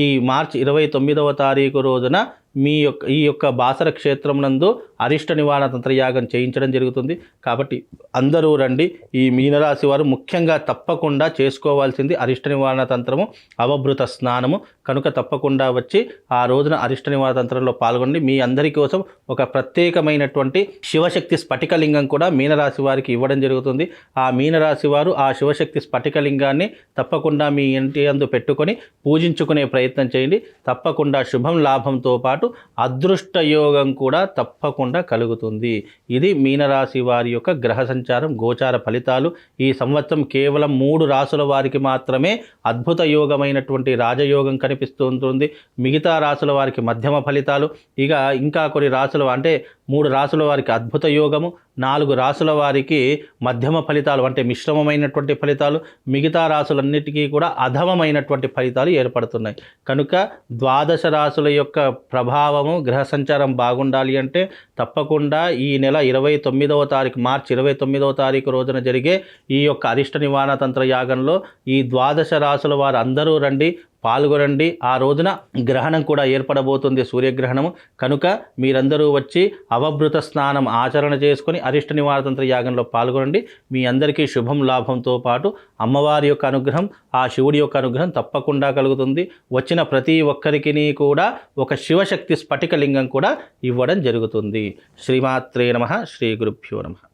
ఈ మార్చి 29వ తారీఖు రోజున ఈ యొక్క బాసర క్షేత్రం నందు అరిష్ట నివారణ తంత్రయాగం చేయించడం జరుగుతుంది. కాబట్టి అందరూ రండి. ఈ మీనరాశి వారు ముఖ్యంగా తప్పకుండా చేసుకోవాల్సింది అరిష్ట నివారణ తంత్రము, అవభృత స్నానము, కనుక తప్పకుండా వచ్చి ఆ రోజున అరిష్ట నివారణ తంత్రంలో పాల్గొండి. మీ అందరి కోసం ఒక ప్రత్యేకమైనటువంటి శివశక్తి స్ఫటికలింగం కూడా మీనరాశి వారికి ఇవ్వడం జరుగుతుంది. ఆ మీనరాశి వారు ఆ శివశక్తి స్ఫటికలింగాన్ని తప్పకుండా మీ ఇంటి యందు పెట్టుకొని పూజించుకునే ప్రయత్నం చేయండి. తప్పకుండా శుభం లాభంతో పాటు అదృష్ట యోగం కూడా తప్పకుండా కలుగుతుంది. ఇది మీనరాశి వారి యొక్క గ్రహ సంచారం, గోచార ఫలితాలు. ఈ సంవత్సరం కేవలం 3 రాసుల వారికి మాత్రమే అద్భుత యోగమైనటువంటి రాజయోగం కనిపిస్తూ ఉంటుంది. మిగతా రాసుల వారికి మధ్యమ ఫలితాలు, ఇక ఇంకా కొన్ని రాసుల అంటే 3 రాసుల వారికి అద్భుత యోగము, 4 రాసుల వారికి మధ్యమ ఫలితాలు అంటే మిశ్రమమైనటువంటి ఫలితాలు, మిగతా రాసులన్నిటికీ కూడా అధమమైనటువంటి ఫలితాలు ఏర్పడుతున్నాయి. కనుక 12 రాసుల యొక్క ప్రభావము, గ్రహ సంచారం బాగుండాలి అంటే తప్పకుండా ఈ నెల 29వ తారీఖు మార్చి 29వ తారీఖు రోజున జరిగే ఈ యొక్క అరిష్ట నివారణ తంత్ర యాగంలో ఈ 12 రాసుల వారు అందరూ రండి, పాల్గొనండి. ఆ రోజున గ్రహణం కూడా ఏర్పడబోతుంది, సూర్యగ్రహణము. కనుక మీరందరూ వచ్చి అవభృత స్నానం ఆచరణ చేసుకొని అరిష్ట నివారణ తంత్ర యాగంలో పాల్గొనండి. మీ అందరికీ శుభం లాభంతో పాటు అమ్మవారి యొక్క అనుగ్రహం, ఆ శివుడి యొక్క అనుగ్రహం తప్పకుండా కలుగుతుంది. వచ్చిన ప్రతి ఒక్కరికి కూడా ఒక శివశక్తి స్ఫటికలింగం కూడా ఇవ్వడం జరుగుతుంది. శ్రీమాత్రే నమః. శ్రీ గురుభ్యో నమః.